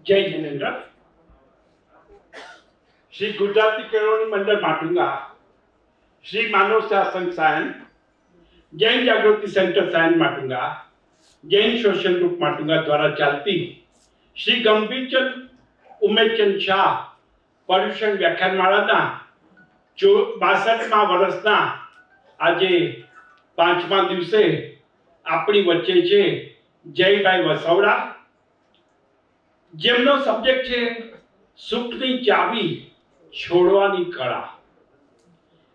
જય જિનેન્દ્ર. શ્રી ગુજરાતી કેળવણી મંડળ માટુંગા, શ્રી માનવ શાસન સાયન, જૈન જાગૃતિ સેન્ટર સાયન માટુંગા, જૈન સોશિયલ ગ્રુપ માટુંગા દ્વારા ચાલતી શ્રી ગંભીરચંદ ઉમેશચંદ શાહ પર્યુષણ વ્યાખ્યાનમાળાના 62મા વર્ષના આજે 5મા દિવસે આપણી વચ્ચે છે જયભાઈ વસવડા, જેમનો સબ્જેક્ટ છે સુખની ચાવી છોડવાની કળા.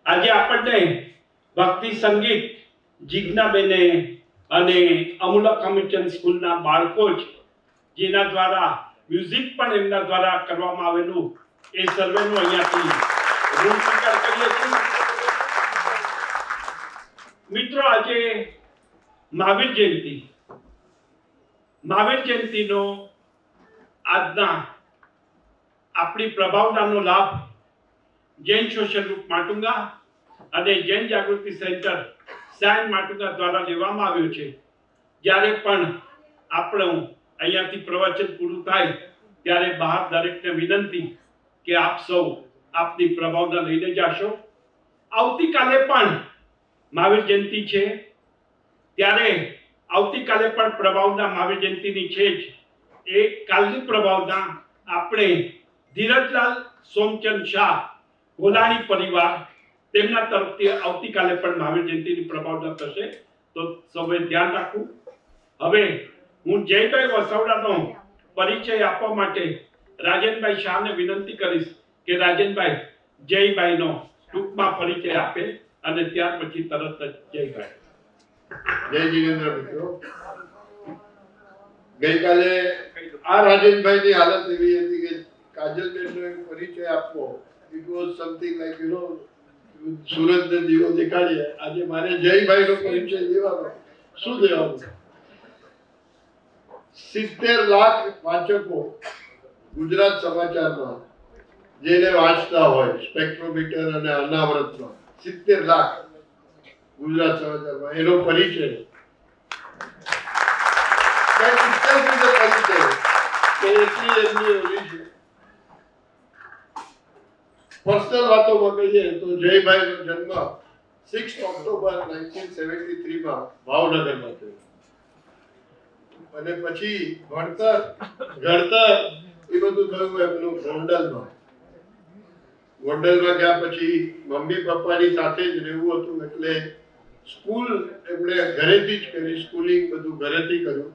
આજે આપણને ભક્તિ સંગીત જીજ્ઞાબેને અને અમૂલક અમિચંદ સ્કૂલના બાળકો જ જેના દ્વારા મ્યુઝિક પણ એમના દ્વારા કરવામાં આવેલું એ સર્વેનું અહીંયાથી ઋણ સ્વીકાર કરીએ છીએ. મિત્રો, આજે મહાવીર જયંતિનો આજના આપણી પ્રભાવનાનો લાભ જૈન સોશિયલ ગ્રુપ માટુંગા અને જૈન જાગૃતિ સેન્ટર સાયન માટુંગા દ્વારા લેવામાં આવ્યો છે. જ્યારે પણ આપણું અહીંયાથી પ્રવચન પૂરું થાય ત્યારે બહાર દરેકને વિનંતી કે આપ સૌ આપની પ્રભાવના લઈને જાશો. આવતીકાલે પણ મહાવીર જયંતિ છે, ત્યારે આવતીકાલે પણ પ્રભાવના મહાવીર જયંતિની છે જ. એ કાલની પ્રભાવના આપણે ધીરજલાલ સોમચંદ શાહ ગોલાણી પરિવાર તેમના તરફથી આવતીકાલે પણ મહાવીર જયંતિની પ્રભાવના થશે, તો સૌએ ધ્યાન રાખવું. હવે હું જયભાઈ વસવડાનો પરિચય આપવા માટે રાજનભાઈ શાહને વિનંતી કરીશ કે રાજનભાઈ જયભાઈનો ટૂંકમાં પરિચય આપે અને ત્યાર પછી તરત જ જયભાઈ. જય જિનેન્દ્ર મિત્રો, ગઈકાલે આ રાજેશભાઈની હાલત એવી હતી કે કાજલબેનનો પરિચય આપવો, ઇટ વોઝ સમથિંગ લાઈક સુરતને દીવો દેખાડીએ. આજે મારે જયભાઈનો પરિચય દેવાનો, શું દેવાનું? 70 લાખ વાચકો ગુજરાત સમાચારમાં જેને વાંચતા હોય, સ્પેક્ટ્રોમીટર અને અનાવૃતમાં 70 લાખ ગુજરાત સમાચારમાં એનો પરિચય પર્સનલ વાતોમાં કહીએ તો જયભાઈનો જન્મ 6 ઓક્ટોબર 1973 ભાવનગરમાં થયો અને પછી ઘડતર એ બધું થયું એમનું ગોંડલમાં ગયા. પછી મમ્મી પપ્પાની સાથે જ રહેવું હતું એટલે સ્કૂલ એમણે ઘરેથી જ કરી, સ્કૂલિંગ બધું ઘરેથી કર્યું.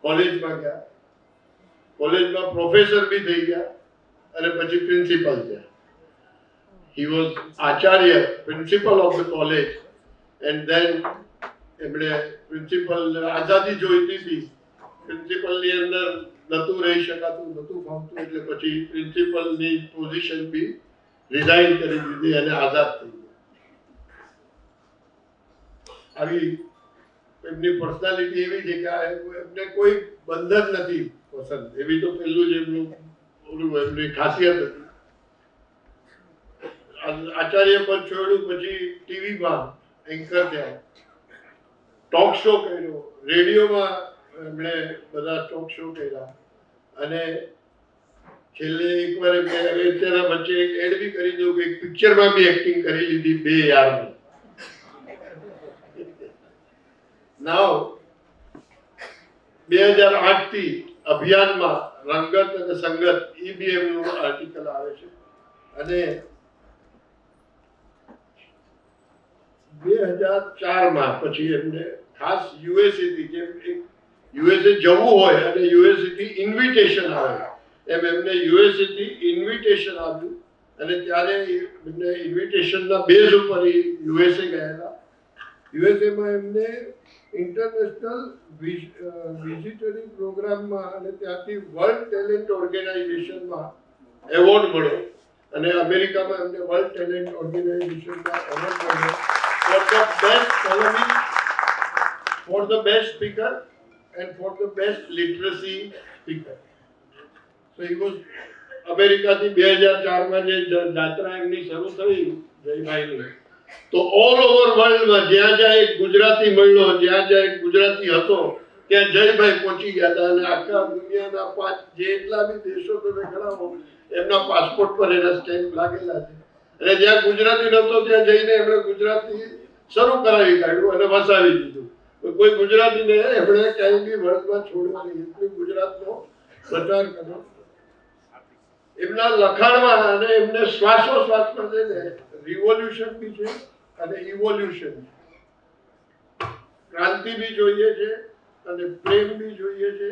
કોલેજમાં ગયા, કોલેજમાં પ્રોફેસર બી થઈ ગયા અને પછી પ્રિન્સિપલ થયા. He was Acharya, principal of the college and then એમણે પ્રિન્સિપલ આઝાદી જોઈતી હતી, પ્રિન્સિપલની અંદર નહોતું રહી શકાતું, નહોતું ફાવતું, એટલે પછી પ્રિન્સિપલની પોઝિશન બી રિઝાઇન કરી દીધી અને આઝાદ થઈ ગયા. આવી એમની પર્સનાલિટી એવી છે કે એમને કોઈ બંધન નથી પસંદ, એવી તો પહેલું જ એમનું એમની ખાસિયત હતી. આચાર્ય પદ છોડ્યું પછી ટીવીમાં એન્કર થયા, ટોક શો કર્યો, રેડિયોમાં એમણે બધા ટોક શો કર્યા અને છેલ્લે એકવાર એમને તેના વચ્ચે એક એડ બી કરી દઉં કે એક પિક્ચરમાં બી એક્ટિંગ કરી લીધી, 2 યારમાં. નાવ 2008 થી અભિયાનમાં રંગત અને સંગત એ બી એમનું આર્ટિકલ આવે છે અને 2004 પછી એમને ખાસ યુએસએ થી, જેમ એક યુએસએ જવું હોય અને યુએસએ થી ઇન્વિટેશન આવે એમ એમને યુએસએ થી ઇન્વિટેશન આવ્યું અને ત્યારે એમને ઇન્વિટેશનના બેઝ ઉપર યુએસએ ગયેલા. યુએસએમાં એમને ઇન્ટરનેશનલ વિઝિટરી પ્રોગ્રામમાં અને ત્યાંથી વર્લ્ડ ટેલેન્ટ ઓર્ગેનાઇઝેશનમાં એવોર્ડ મળ્યો અને અમેરિકામાં એમને વર્લ્ડ ટેલેન્ટ ઓર્ગેનાઇઝેશનમાં એવોર્ડ મળ્યો for the best polemic, for the best speaker and for the best literacy speaker. So he was અમેરિકાથી 2004માં જે યાત્રા એમની શરૂ થઈ જયભાઈની, તો ઓલ ઓવર વર્લ્ડમાં જ્યાં જ્યાં એક ગુજરાતી મળ્યો, જ્યાં જ્યાં એક ગુજરાતી હતો, ત્યાં જયભાઈ પહોંચી ગયા હતા અને આખા દુનિયાના 5 જેટલા બી દેશો તમે ગણાવો એમના પાસપોર્ટ પર એના સ્ટેમ્પ લાગેલા છે. અને જ્યાં ગુજરાતી નહોતો ત્યાં જઈને એમણે ગુજરાતી શરૂ કરાવી કાઢ્યું અને વસાવી દીધું. કોઈ ગુજરાતીને એમણે ક્યાંય બી વર્ગમાં છોડ્યો નહીં. એટલું ગુજરાતનો પ્રચાર કર્યો એમના લખાણમાં. અને એમને શ્વાસોશ્વાસમાં છે ને રિવોલ્યુશન બી છે અને ઇવોલ્યુશન, ક્રાંતિ બી જોઈએ છે અને પ્રેમ બી જોઈએ છે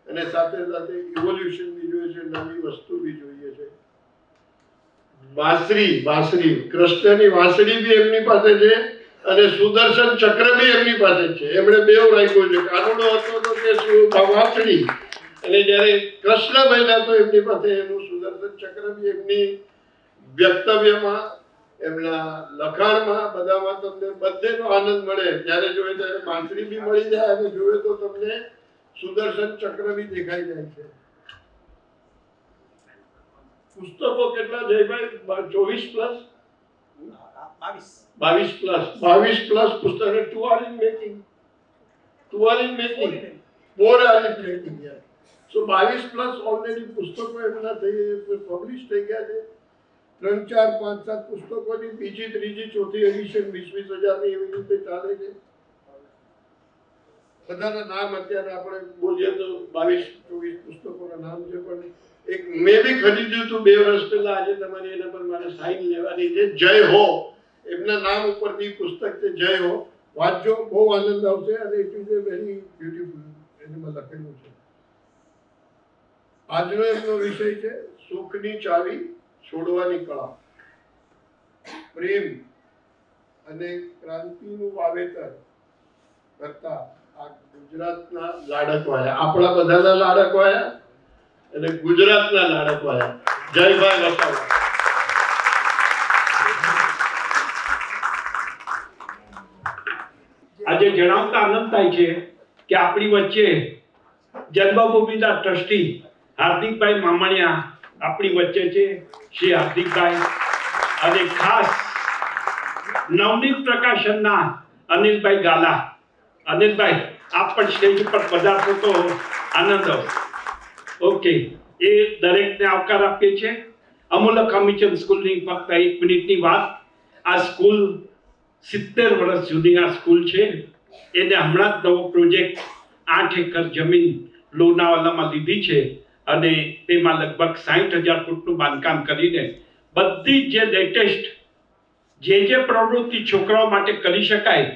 અને સાથે સાથે ઇવોલ્યુશન બી જોઈએ છે, નવી વસ્તુ બી જોઈએ છે. બાંસરી કૃષ્ણની વાંસળી બી એમની પાસે છે અને સુદર્શન ચક્ર બી એમની પાસે છે. એમણે બેવ રાખ્યું છે. કાનુડો હતો તો કે વાંસળી, અને જ્યારે કૃષ્ણ બન્યા તો એમની પાસે એનું સુદર્શન ચક્ર બી એમની વ્યક્તવ્યમાં, એમના લખાણમાં, બધામાં તમને બધેનો આનંદ મળે. જ્યારે જોઈએ ત્યારે બાંસરી બી મળી જાય અને જોઈએ તો તમને સુદર્શન ચક્ર બી દેખાઈ જાય છે. પુસ્તકો કેટલા જયભાઈ? 22 પ્લસ પુસ્તક. 2 are in making. 4 are in making. So 22 plus already પુસ્તકો એમના પબ્લિશ થઈ ગયા છે. 3, 4, 5, 7 પુસ્તકોની બીજી, ત્રીજી, ચોથી એડિશન 20,000 ની એવી રીતે ચાલે છે. બધાના નામ અત્યારે આપણે બોલીએ તો 22-24 પુસ્તકોના નામ છે. પણ એક મેં બી ખરીદ્યું હતું 2 વર્ષ પહેલા. આજે તમારી એના પર મારે સાઇન લેવાની છે. જય હો એમના નામ ઉપરથી પુસ્તક છે. જય હો, વાંચજો, બહુ આનંદ આવશે. અને it is A very beautiful એમાં લખેલું છે. આજનો એમનો વિષય છે સુખની ચાવી છોડવાની કળા. પ્રેમ અને ક્રાંતિનું વાવેતર કરતા આ ગુજરાતના લાડકવાયા, આપણા બધાના લાડકવાયા અને ગુજરાતના લાડકવાયા જયભાઈ વસાવા. આજે જણાવતા આનંદ થાય છે કે આપણી વચ્ચે જન્મભૂમિના ટ્રસ્ટી હાર્દિકભાઈ મામણિયા આપણી વચ્ચે છે. શ્રી હાર્દિકભાઈ અને ખાસ નવનીત પ્રકાશનના અનિલભાઈ ગાલા. અનિલભાઈ આપ પણ સ્ટેજ ઉપર પધારશો તો આનંદ આવશે. ઓકે, એ દરેકને આવકાર આપીએ છીએ. અમૂલક અમિચંદ સ્કૂલની ફક્ત 1 મિનિટની વાત. આ સ્કૂલ 70 વર્ષ જૂની આ સ્કૂલ છે. એને હમણાં જ નવો પ્રોજેક્ટ 8 એકર જમીન લોનાવાલામાં લીધી છે અને તેમાં લગભગ 60,000 ફૂટનું બાંધકામ કરીને બધી જે લેટેસ્ટ જે પ્રવૃત્તિ છોકરાઓ માટે કરી શકાય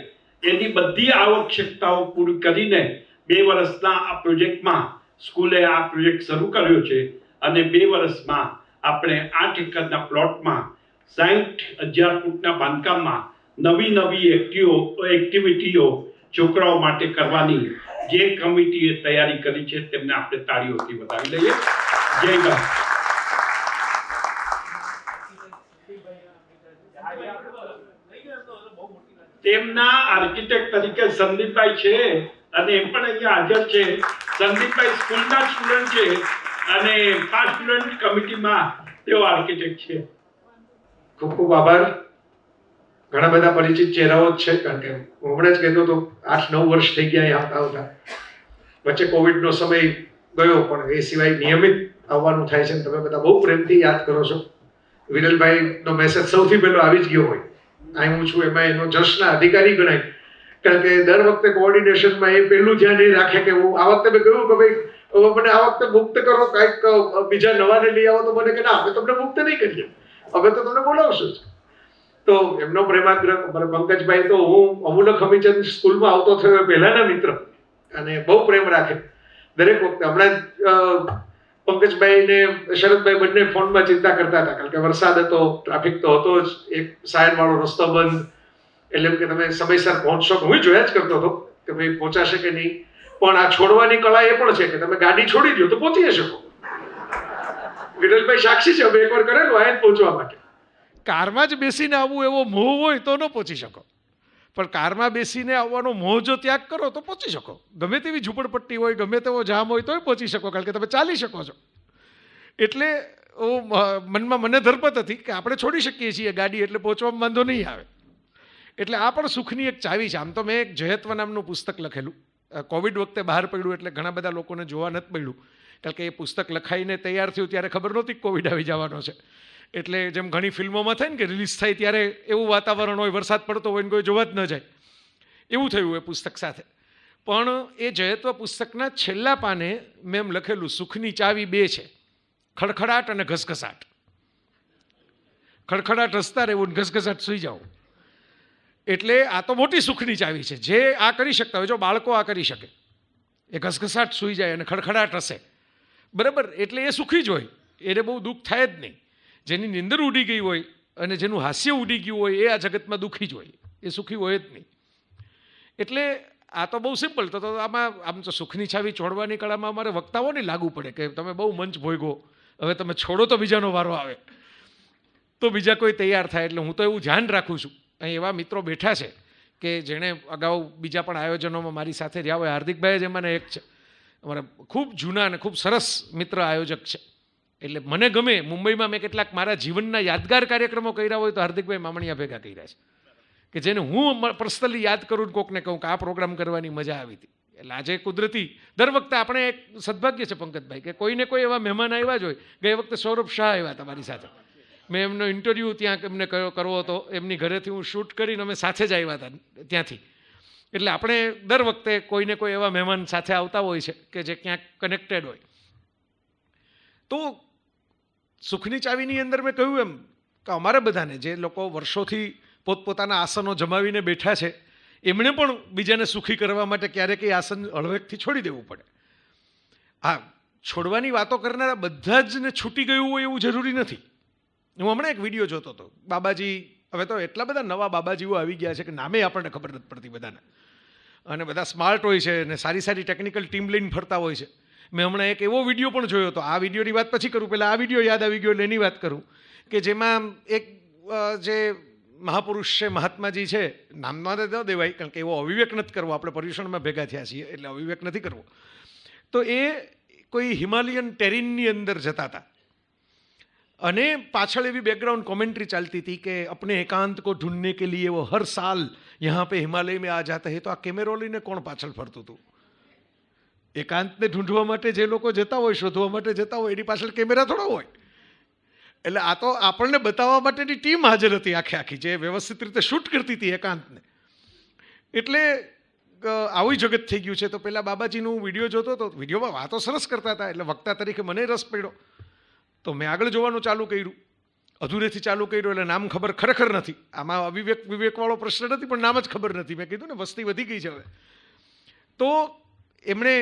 એની બધી આવશ્યકતાઓ પૂરી કરીને 2 વર્ષના આ પ્રોજેક્ટમાં સ્કૂલે આ પ્રોજેક્ટ શરૂ કર્યો છે. અને 2 વર્ષમાં આપણે 8 એકરના પ્લોટમાં 60,000 ફૂટના બાંધકામમાં નવી એક્ટિવિટીઓ છોકરાઓ માટે કરવાની જે કમિટીએ તૈયારી કરી છે તેમને આપણે તાળીઓથી વધાવી લઈએ. જય ભાઈ. તેમના આર્કિટેક્ટ તરીકે સંદીપભાઈ છે અને એમ પણ અહીંયા હાજર છે. સંદીપભાઈ સ્કૂલના સ્ટુડન્ટ છે અને 5 સ્ટુડન્ટ કમિટીમાં તેઓ આર્કિટેક્ટ છે. ખૂબ ખૂબ આભાર. ઘણા બધા પરિચિત ચહેરાઓ જ છે, કારણ કે હું હમણાં જ કહેતો હતો 8-9 વર્ષ થઈ ગયા આવતા આવતા. વચ્ચે કોવિડનો સમય ગયો, પણ એ સિવાય નિયમિત આવવાનું થાય છે. તમે બધા બહુ પ્રેમથી યાદ કરો છો. વિરલભાઈનો મેસેજ સૌથી પહેલો આવી જ ગયો હોય. અહીં હું છું એમાં એનો જશના અધિકારી ગણાય, કારણ કે દર વખતે કોઓર્ડિનેશનમાં એ પહેલું ધ્યાન એ રાખે કે હું આ વખતે મેં કહ્યું કે ભાઈ મને આ વખતે મુક્ત કરો, કાંઈક બીજા નવાને લઈ આવો. તો મને કે ના, અમે તમને મુક્ત નહીં કરીએ, અમે તો તમને બોલાવશું જ. તો એમનો પ્રેમાગ્રહ. પંકજભાઈ તો હું અમૂલક અમિચંદ સ્કૂલમાં આવતો થયો પહેલાના મિત્ર અને બહુ પ્રેમ રાખે દરેક વખતે. હમણાં પંકજભાઈ ને શરદભાઈ બંને ફોનમાં ચિંતા કરતા હતા, કારણ કે વરસાદ હતો, ટ્રાફિક તો હતો જ, એક સાયનવાળો રસ્તો બંધ, એટલે એમ કે તમે સમયસર પહોંચશો. હું જોયા જ કરતો હતો કે ભાઈ પહોંચાશે કે નહીં. પણ આ છોડવાની કળા એ પણ છે કે તમે ગાડી છોડી દો તો પહોંચી શકો. વિરલભાઈ સાક્ષી છે, અમે એકવાર કરેલું આ પહોંચવા માટે. કારમાં જ બેસીને આવવું એવો મોહ હોય તો ન પહોંચી શકો, પણ કારમાં બેસીને આવવાનો મોહ જો ત્યાગ કરો તો પહોંચી શકો. ગમે તેવી ઝૂંપડપટ્ટી હોય, ગમે તેવો જામ હોય તોય પહોંચી શકો, કારણ કે તમે ચાલી શકો છો. એટલે મનમાં મને ધરપત હતી કે આપણે છોડી શકીએ છીએ ગાડી, એટલે પહોંચવામાં વાંધો નહીં આવે. એટલે આ પણ સુખની એક ચાવી છે. આમ તો મેં એક જયત્વ નામનું પુસ્તક લખેલું, કોવિડ વખતે બહાર પડ્યું એટલે ઘણા બધા લોકોને જોવા નથી મળ્યું, કારણ કે એ પુસ્તક લખાઈને તૈયાર થયું ત્યારે ખબર નહોતી કોવિડ આવી જવાનો છે. એટલે જેમ ઘણી ફિલ્મોમાં થાય ને કે રિલીઝ થાય ત્યારે એવું વાતાવરણ હોય, વરસાદ પડતો હોય ને કોઈ જોવા જ ન જાય, એવું થયું એ પુસ્તક સાથે. પણ એ જયત્વ પુસ્તકના છેલ્લા પાને મેં એમ લખેલું, સુખની ચાવી બે છે, ખડખડાટ અને ઘસઘસાટ. ખડખડાટ રસ્તા રહેવું, ઘસઘસાટ સૂઈ જાઓ. એટલે આ તો મોટી સુખની ચાવી છે. જે આ કરી શકતા હોય, જો બાળકો આ કરી શકે, એ ઘસઘસાટ સૂઈ જાય અને ખડખડાટ હશે, બરાબર, એટલે એ સુખી જ હોય, એને બહુ દુઃખ થાય જ નહીં. જેની નિંદર ઉડી ગઈ હોય અને જેનું હાસ્ય ઉડી ગયું હોય એ આ જગતમાં દુઃખી જ હોય, એ સુખી હોય જ નહીં. એટલે આ તો બહુ સિમ્પલ. તો આમાં આમ તો સુખની છાવી છોડવાની કળામાં અમારે વક્તાઓને લાગુ પડે કે તમે બહુ મંચ ભોગવો, હવે તમે છોડો તો બીજાનો વારો આવે, તો બીજા કોઈ તૈયાર થાય. એટલે હું તો એવું ધ્યાન રાખું છું. અહીં એવા મિત્રો બેઠા છે કે જેણે અગાઉ બીજા પણ આયોજનોમાં મારી સાથે રહ્યા હોય. હાર્દિકભાઈ જ એમાંને એક છે, અમારા ખૂબ જૂના અને ખૂબ સરસ મિત્ર આયોજક છે. એટલે મને ગમે, મુંબઈમાં મેં કેટલાક મારા જીવનના યાદગાર કાર્યક્રમો કર્યા હોય તો હાર્દિકભાઈ મામણિયા ભેગા કર્યા છે, કે જેને હું પર્સનલી યાદ કરું ને કોકને કહું કે આ પ્રોગ્રામ કરવાની મજા આવી હતી. એટલે આજે કુદરતી દર વખતે આપણે એક સદભાગ્ય છે પંકજભાઈ કે કોઈને કોઈ એવા મહેમાન આવ્યા જ હોય. ગઈ વખતે સૌરભ શાહ આવ્યા તમારી સાથે, મેં એમનો ઇન્ટરવ્યૂ ત્યાં એમને કરવો હતો, એમની ઘરેથી હું શૂટ કરીને અમે સાથે જ આવ્યા હતા ત્યાંથી. એટલે આપણે દર વખતે કોઈને કોઈ એવા મહેમાન સાથે આવતા હોય છે કે જે ક્યાંક કનેક્ટેડ હોય. તો સુખની ચાવીની અંદર મેં કહ્યું એમ કે અમારે બધાને, જે લોકો વર્ષોથી પોતપોતાના આસનો જમાવીને બેઠા છે, એમણે પણ બીજાને સુખી કરવા માટે ક્યારેક એ આસન હળવેકથી છોડી દેવું પડે. હા, છોડવાની વાતો કરનારા બધા જ ને છૂટી ગયું હોય એવું જરૂરી નથી. હું હમણાં એક વિડીયો જોતો હતો, બાબાજી, હવે તો એટલા બધા નવા બાબાજીઓ આવી ગયા છે કે નામે આપણને ખબર નથી પડતી બધાને, અને બધા સ્માર્ટ હોય છે અને સારી સારી ટેકનિકલ ટીમ લઈને ફરતા હોય છે. મેં હમણાં એક એવો વિડીયો પણ જોયો હતો, આ વિડીયોની વાત પછી કરું, પહેલાં આ વિડીયો યાદ આવી ગયો એટલે એની વાત કરું, કે જેમાં એક જે મહાપુરુષ છે, મહાત્માજી છે, નામમાં ન દેવાય કારણ કે એવો અવિવેક નથી કરવો, આપણે પર્યુષણમાં ભેગા થયા છીએ એટલે અવિવેક નથી કરવો. તો એ કોઈ હિમાલયન ટેરિનની અંદર જતા હતા અને પાછળ એવી બેકગ્રાઉન્ડ કોમેન્ટ્રી ચાલતી હતી કે अपने एकांत को ढूंढने के लिए वो हर साल यहाँ पे हिमालय में आ जाते हैं. તો આ કેમેરો લઈને કોણ પાછળ ફરતું હતું? એકાંતને ઢૂંઢવા માટે જે લોકો જતા હોય, શોધવા માટે જતા હોય, એની પાછળ કેમેરા થોડો હોય. એટલે આ તો આપણને બતાવવા માટેની ટીમ હાજર હતી આખી, જે વ્યવસ્થિત રીતે શૂટ કરતી હતી એકાંતને. એટલે આવું જગત થઈ ગયું છે. તો પેલા બાબાજીનું વિડીયો જોતો હતો, વિડીયોમાં વાતો સરસ કરતા હતા, એટલે વક્તા તરીકે મને રસ પડ્યો. તો મેં આગળ જોવાનું ચાલુ કર્યું, અધૂરેથી ચાલુ કર્યું. એટલે નામ ખબર ખરેખર નથી, આમાં વિવેકવાળો પ્રશ્ન નથી, પણ નામ જ ખબર નથી. મેં કીધું ને, વસ્તી વધી ગઈ છે હવે. તો એમણે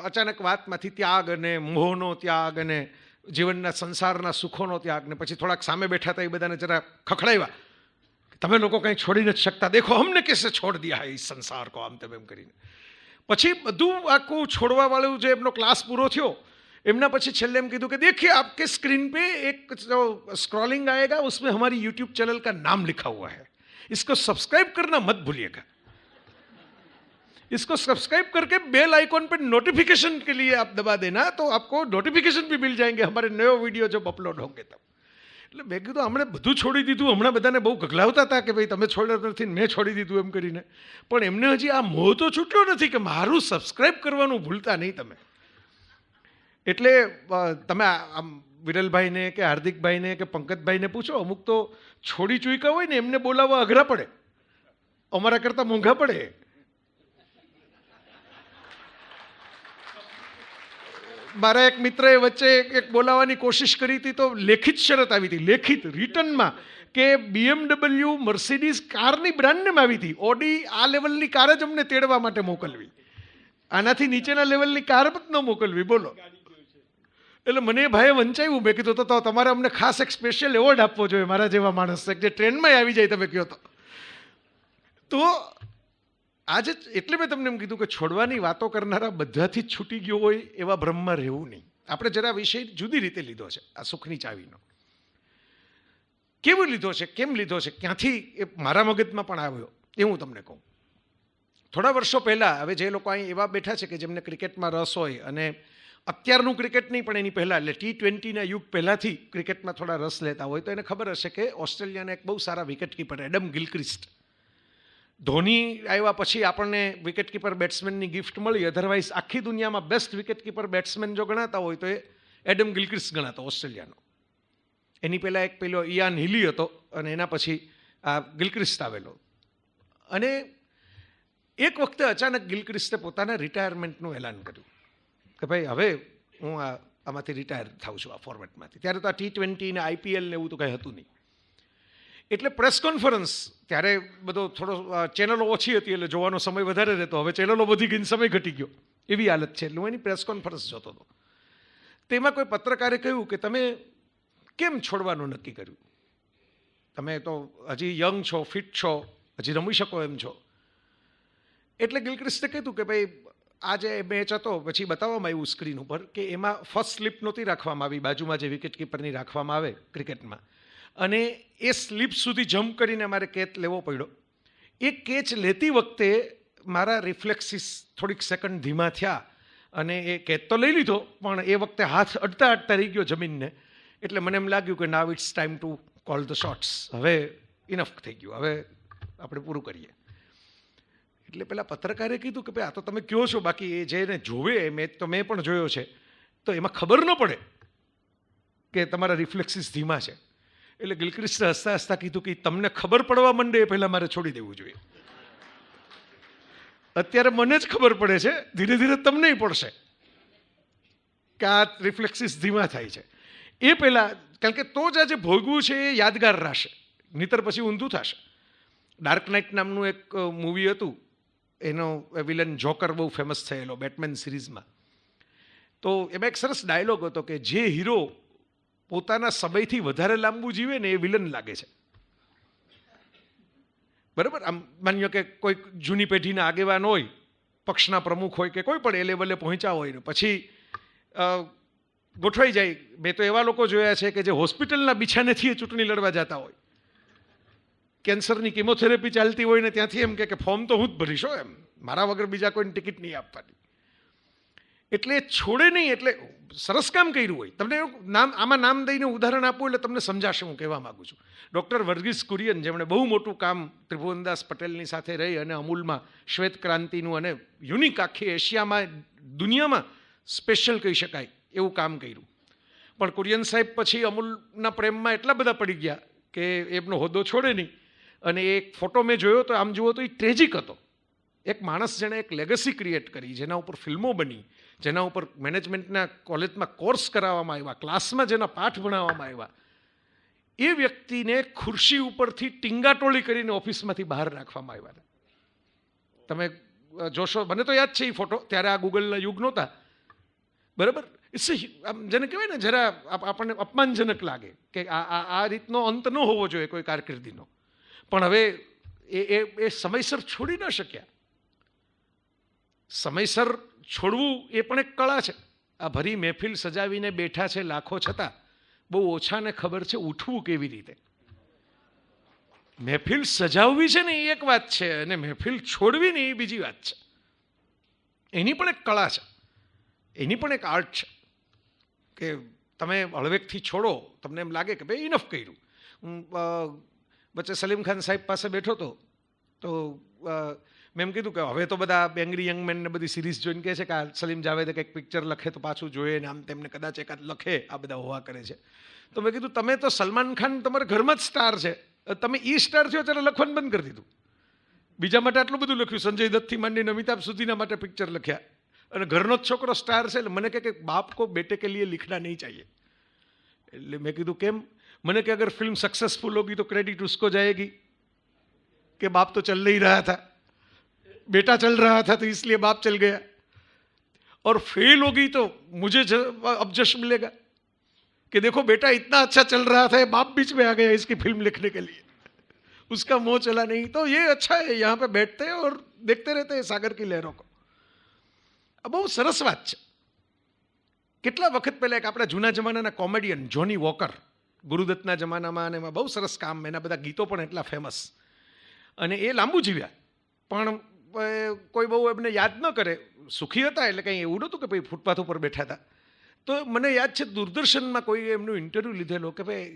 અચાનક વાતમાંથી ત્યાગ અને મોહનો ત્યાગ અને જીવનના સંસારના સુખોનો ત્યાગ, ને પછી થોડાક સામે બેઠા હતા એ બધાને જરા ખખડાવ્યા, તમે લોકો કંઈ છોડી નથી શકતા, દેખો હમને કેસે છોડ દિયા હૈ ઇસ સંસાર કો, આમ તેમ એમ કરીને. પછી બધું આખું છોડવા વાળું જે એમનો ક્લાસ પૂરો થયો, એમના પછી છેલ્લે એમ કીધું કે દેખिए आपके स्क्रीन पे एक स्क्रॉलिंग आएगा, उसमें हमारी यूट्यूब चैनल का नाम लिखा हुआ है, इसको सब्सक्राइब करना मत भूलिएगा, इसको सब्सक्राइब करके बेल आइकॉन पे नोटिफिकेशन के लिए आप दबा देना, तो आपको नोटिफिकेशन भी मिल जाएंगे हमारे नए वीडियो जब अपलोड होंगे तब. એટલે મેં કીધું હમણાં બધું છોડી દીધું. હમણાં બધાને બહુ ગગલાવતા હતા કે ભાઈ તમે છોડ્યો નથી, મેં છોડી દીધું એમ કરીને. પણ એમને હજી આ મોહ તો છૂટ્યો નથી કે મારું સબસ્ક્રાઇબ કરવાનું ભૂલતા નહીં તમે. એટલે તમે આમ વિરલભાઈને કે હાર્દિકભાઈને કે પંકજભાઈને પૂછો, અમુક તો છોડી ચૂક્યા હોય ને એમને બોલાવવા અઘરા પડે, અમારા કરતાં મોંઘા પડે. મારા એક મિત્રએ વચ્ચે એક બોલાવવાની કોશિશ કરી હતી, તો લેખિત શરત આવી હતી, લેખિત રિટર્નમાં, કે BMW મર્સિડીઝ કારની બ્રાન્ડ નેમ આવી હતી, ઓડી આ લેવલની કાર જ અમને તેડવા માટે મોકલવી, આનાથી નીચેના લેવલની કાર જ ન મોકલવી. બોલો. એટલે મને ભાઈએ વંચાયું. મેં કીધું તો તમારે અમને ખાસ એક સ્પેશિયલ એવોર્ડ આપવો જોઈએ, મારા જેવા માણસ જે ટ્રેનમાં આવી જાય તમે કહો તો. આજે એટલે મેં તમને એમ કીધું કે છોડવાની વાતો કરનારા બધાથી જ છૂટી ગયો હોય એવા ભ્રમમાં રહેવું નહીં. આપણે જરા વિષય જુદી રીતે લીધો છે આ સુખની ચાવીનો. કેવું લીધો છે, કેમ લીધો છે, ક્યાંથી એ મારા મગજમાં પણ આવ્યો એ હું તમને કહું. થોડા વર્ષો પહેલાં, હવે જે લોકો અહીં એવા બેઠા છે કે જેમને ક્રિકેટમાં રસ હોય, અને અત્યારનું ક્રિકેટ નહીં પણ એની પહેલાં એટલે T20ના યુગ પહેલાંથી ક્રિકેટમાં થોડા રસ લેતા હોય, તો એને ખબર હશે કે ઓસ્ટ્રેલિયાના એક બહુ સારા વિકેટ કીપર એડમ ગિલક્રિસ્ટ, ધોની આવ્યા પછી આપણને વિકેટ કીપર બેટ્સમેનની ગિફ્ટ મળી. અધરવાઇઝ આખી દુનિયામાં બેસ્ટ વિકેટ કીપર બેટ્સમેન જો ગણાતા હોય તો એ એડમ ગિલક્રિસ્ટ ગણાતો ઓસ્ટ્રેલિયાનો. એની પહેલાં એક પેલો ઇયાન હિલી હતો અને એના પછી આ ગિલક્રિસ્ટ આવેલો. અને એક વખતે અચાનક ગિલક્રિસ્ટે પોતાના રિટાયરમેન્ટનું એલાન કર્યું કે ભાઈ હવે હું આમાંથી રિટાયર થાઉં છું, આ ફોર્મેટમાંથી. ત્યારે તો આ T20 ને IPL ને એવું તો કંઈ હતું નહીં. એટલે પ્રેસ કોન્ફરન્સ ત્યારે બધો થોડો ચેનલો ઓછી હતી એટલે જોવાનો સમય વધારે રહેતો. હવે ચેનલો બધી ગઈને સમય ઘટી ગયો એવી હાલત છે. એટલે હું એની પ્રેસ કોન્ફરન્સ જોતો હતો. તેમાં કોઈ પત્રકારે કહ્યું કે તમે કેમ છોડવાનું નક્કી કર્યું? તમે તો હજી યંગ છો, ફિટ છો, હજી રમી શકો એમ છો. એટલે ગિલક્રિસ્ટે કીધું કે ભાઈ આ જે મેચ હતો પછી બતાવવામાં આવ્યું સ્ક્રીન ઉપર કે એમાં ફર્સ્ટ સ્લીપ નહોતી રાખવામાં આવી, બાજુમાં જે વિકેટ કીપરની રાખવામાં આવે ક્રિકેટમાં, અને એ સ્લીપ સુધી જમ્પ કરીને મારે કેચ લેવો પડ્યો. એ કેચ લેતી વખતે મારા રિફ્લેક્સિસ થોડીક સેકન્ડ ધીમા થયા અને એ કેચ તો લઈ લીધો પણ એ વખતે હાથ અડતા અડતા રહી ગયો જમીનને. એટલે મને એમ લાગ્યું કે now it's time to call the shots, હવે ઇનફ થઈ ગયું, હવે આપણે પૂરું કરીએ. એટલે પેલા પત્રકારે કીધું કે ભાઈ આ તો તમે કહો છો, બાકી એ જેને જોવે મેચ તો મેં પણ જોયો છે, તો એમાં ખબર ન પડે કે તમારા રિફ્લેક્સિસ ધીમા છે. એટલે ગિલક્રિસ્ટે હસતા હસતા કીધું કે તમને ખબર પડવા માંડે એ પહેલાં મારે છોડી દેવું જોઈએ. અત્યારે મને જ ખબર પડે છે, ધીરે ધીરે તમને પડશે કે આ રિફ્લેક્સિસ ધીમા થાય છે. એ પહેલાં, કારણ કે તો જ આજે ભોગવું છે એ યાદગાર રહેશે, નહીતર પછી ઊંધું થશે. ડાર્ક નાઇટ નામનું એક મૂવી હતું, એનો વિલન જોકર બહુ ફેમસ થયેલો બેટમેન સિરીઝમાં. તો એમાં એક સરસ ડાયલોગ હતો કે જે હીરો પોતાના સમયથી વધારે લાંબુ જીવે ને એ વિલન લાગે છે. બરાબર? આમ માન્યો કે કોઈ જૂની પેઢીના આગેવાન હોય, પક્ષના પ્રમુખ હોય કે કોઈ પણ એ લેવલે પહોંચ્યા હોય ને પછી ગોઠવાઈ જાય. મેં તો એવા લોકો જોયા છે કે જે હોસ્પિટલના બિછાનેથી એ ચૂંટણી લડવા જતા હોય, કેન્સરની કિમોથેરાપી ચાલતી હોય ને ત્યાંથી એમ કે ફોર્મ તો હું જ ભરીશ એમ, મારા વગર બીજા કોઈને ટિકિટ નહીં આપવાની. એટલે છોડે નહીં. એટલે સરસ કામ કર્યું હોય. તમને આમાં નામ દઈને ઉદાહરણ આપું એટલે તમને સમજાશે હું કહેવા માગું છું. ડૉક્ટર વર્ગીસ કુરિયન, જેમણે બહુ મોટું કામ ત્રિભુવનદાસ પટેલની સાથે રહી અને અમૂલમાં શ્વેત ક્રાંતિનું અને યુનિક આખી એશિયામાં દુનિયામાં સ્પેશિયલ કહી શકાય એવું કામ કર્યું. પણ કુરિયન સાહેબ પછી અમૂલના પ્રેમમાં એટલા બધા પડી ગયા કે એમનો હોદ્દો છોડે નહીં. અને એક ફોટો મેં જોયો તો આમ જુઓ તો એ ટ્રેજિક હતો. એક માણસ જેણે એક લેગસી ક્રિએટ કરી, જેના ઉપર ફિલ્મો બની, જેના ઉપર મેનેજમેન્ટના કોલેજમાં કોર્સ કરાવવામાં આવ્યા, ક્લાસમાં જેના પાઠ ભણાવવામાં આવ્યા, એ વ્યક્તિને ખુરશી ઉપરથી ટીંગાટોળી કરીને ઓફિસમાંથી બહાર રાખવામાં આવ્યા. તમે જોશો, મને તો યાદ છે એ ફોટો, ત્યારે આ ગૂગલના યુગ નહોતા. બરાબર? ઇટ્સ જેને કહેવાય ને જરા આપણને અપમાનજનક લાગે કે આ રીતનો અંત ન હોવો જોઈએ કોઈ કારકિર્દીનો. પણ હવે એ સમયસર છોડી ન શક્યા. સમયસર છોડવું એ પણ એક કળા છે. આ ભરી મહેફિલ સજાવીને બેઠા છે લાખો, છતાં બહુ ઓછાને ખબર છે ઉઠવું કેવી રીતે. મહેફિલ સજાવવી છે ને એ એક વાત છે, અને મહેફિલ છોડવી ને એ બીજી વાત છે. એની પણ એક કળા છે, એની પણ એક આર્ટ છે કે તમે હળવેકથી છોડો. તમને એમ લાગે કે ભાઈ ઇનફ કર્યું. હું વચ્ચે સલીમ ખાન સાહેબ પાસે બેઠો હતો તો મેં એમ કીધું કે હવે તો બધા એંગ્રી યંગ મેન ને બધી સિરીઝ જોઈને કહે છે કે આ સલીમ જાવેદે કંઈક પિક્ચર લખે તો પાછું જોઈએ ને આમ તેમને કદાચ એકાદ લખે, આ બધા હોવા કરે છે. તો મેં કીધું તમે તો સલમાન ખાન તમારા ઘરમાં જ સ્ટાર છે, તમે ઈ સ્ટાર થયો ત્યારે લખવાનું બંધ કરી દીધું. બીજા માટે આટલું બધું લખ્યું, સંજય દત્તથી માંડીને અમિતાભ સુધીના માટે પિક્ચર લખ્યા, અને ઘરનો જ છોકરો સ્ટાર છે. એટલે મને કહે કે બાપ કો બેटे के लिए लिखना नहीं चाहिए. એટલે મેં કીધું કેમ? મને કે अगर फिल्म सक्सेसफुल होगी तो क्रेडिट उसको जाएगी कि बाप तो चल नहीं रहा था, बेटा चल रहा था तो इसलिए बाप चल गया, और फेल होगी तो मुझे अब जश मिलेगा कि देखो बेटा इतना अच्छा चल रहा था, बाप बीच में आ गया इसकी फिल्म लिखने के लिए, उसका मोह चला नहीं. तो ये अच्छा है, यहाँ पे बैठते हैं और देखते रहते हैं सागर की लहरों को. બહુ સરસ વાત છે. કેટલા વખત પહેલાં એક આપણા જૂના જમાનાના કોમેડિયન જોની વોકર, ગુરુદત્તના જમાનામાં, અને એમાં બહુ સરસ કામ, એના બધા ગીતો પણ એટલા ફેમસ, અને એ લાંબુ જીવ્યા પણ કોઈ બહુ એમને યાદ ન કરે. સુખી હતા એટલે કંઈ એવું નહોતું કે ભાઈ ફૂટપાથ ઉપર બેઠા હતા. તો મને યાદ છે દૂરદર્શનમાં કોઈ એમનું ઇન્ટરવ્યૂ લીધેલો કે ભાઈ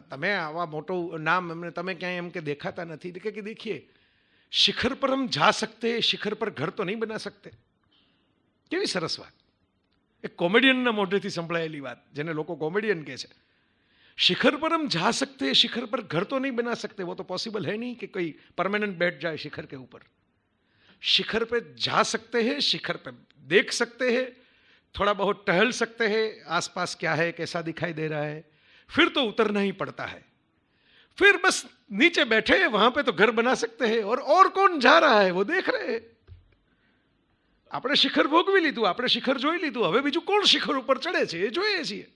તમે આવા મોટું નામ, એમને તમે ક્યાંય એમ કે દેખાતા નથી કે દેખીએ શિખર પર હમ જા સકતે શિખર પર ઘર તો નહીં બના સકતે. કેવી સરસ વાત, એક કોમેડિયનના મોઢેથી સંભળાયેલી વાત, જેને લોકો કોમેડિયન કહે છે. शिखर पर हम जा सकते हैं, शिखर पर घर तो नहीं बना सकते, वो तो पॉसिबल है नहीं कि कोई परमानेंट बैठ जाए शिखर के ऊपर. शिखर पे जा सकते हैं, शिखर पे देख सकते हैं, थोड़ा बहुत टहल सकते हैं, आसपास क्या है कैसा दिखाई दे रहा है, फिर तो उतरना ही पड़ता है. फिर बस नीचे बैठे हैं, वहां पे तो घर बना सकते हैं, और कौन जा रहा है वो देख रहे हैं. આપણે શિખર ભોગવી લીધું, આપણે શિખર જોઈ લીધું, હવે બીજું કોણ શિખર ઉપર ચડે છે એ જોઈએ છીએ.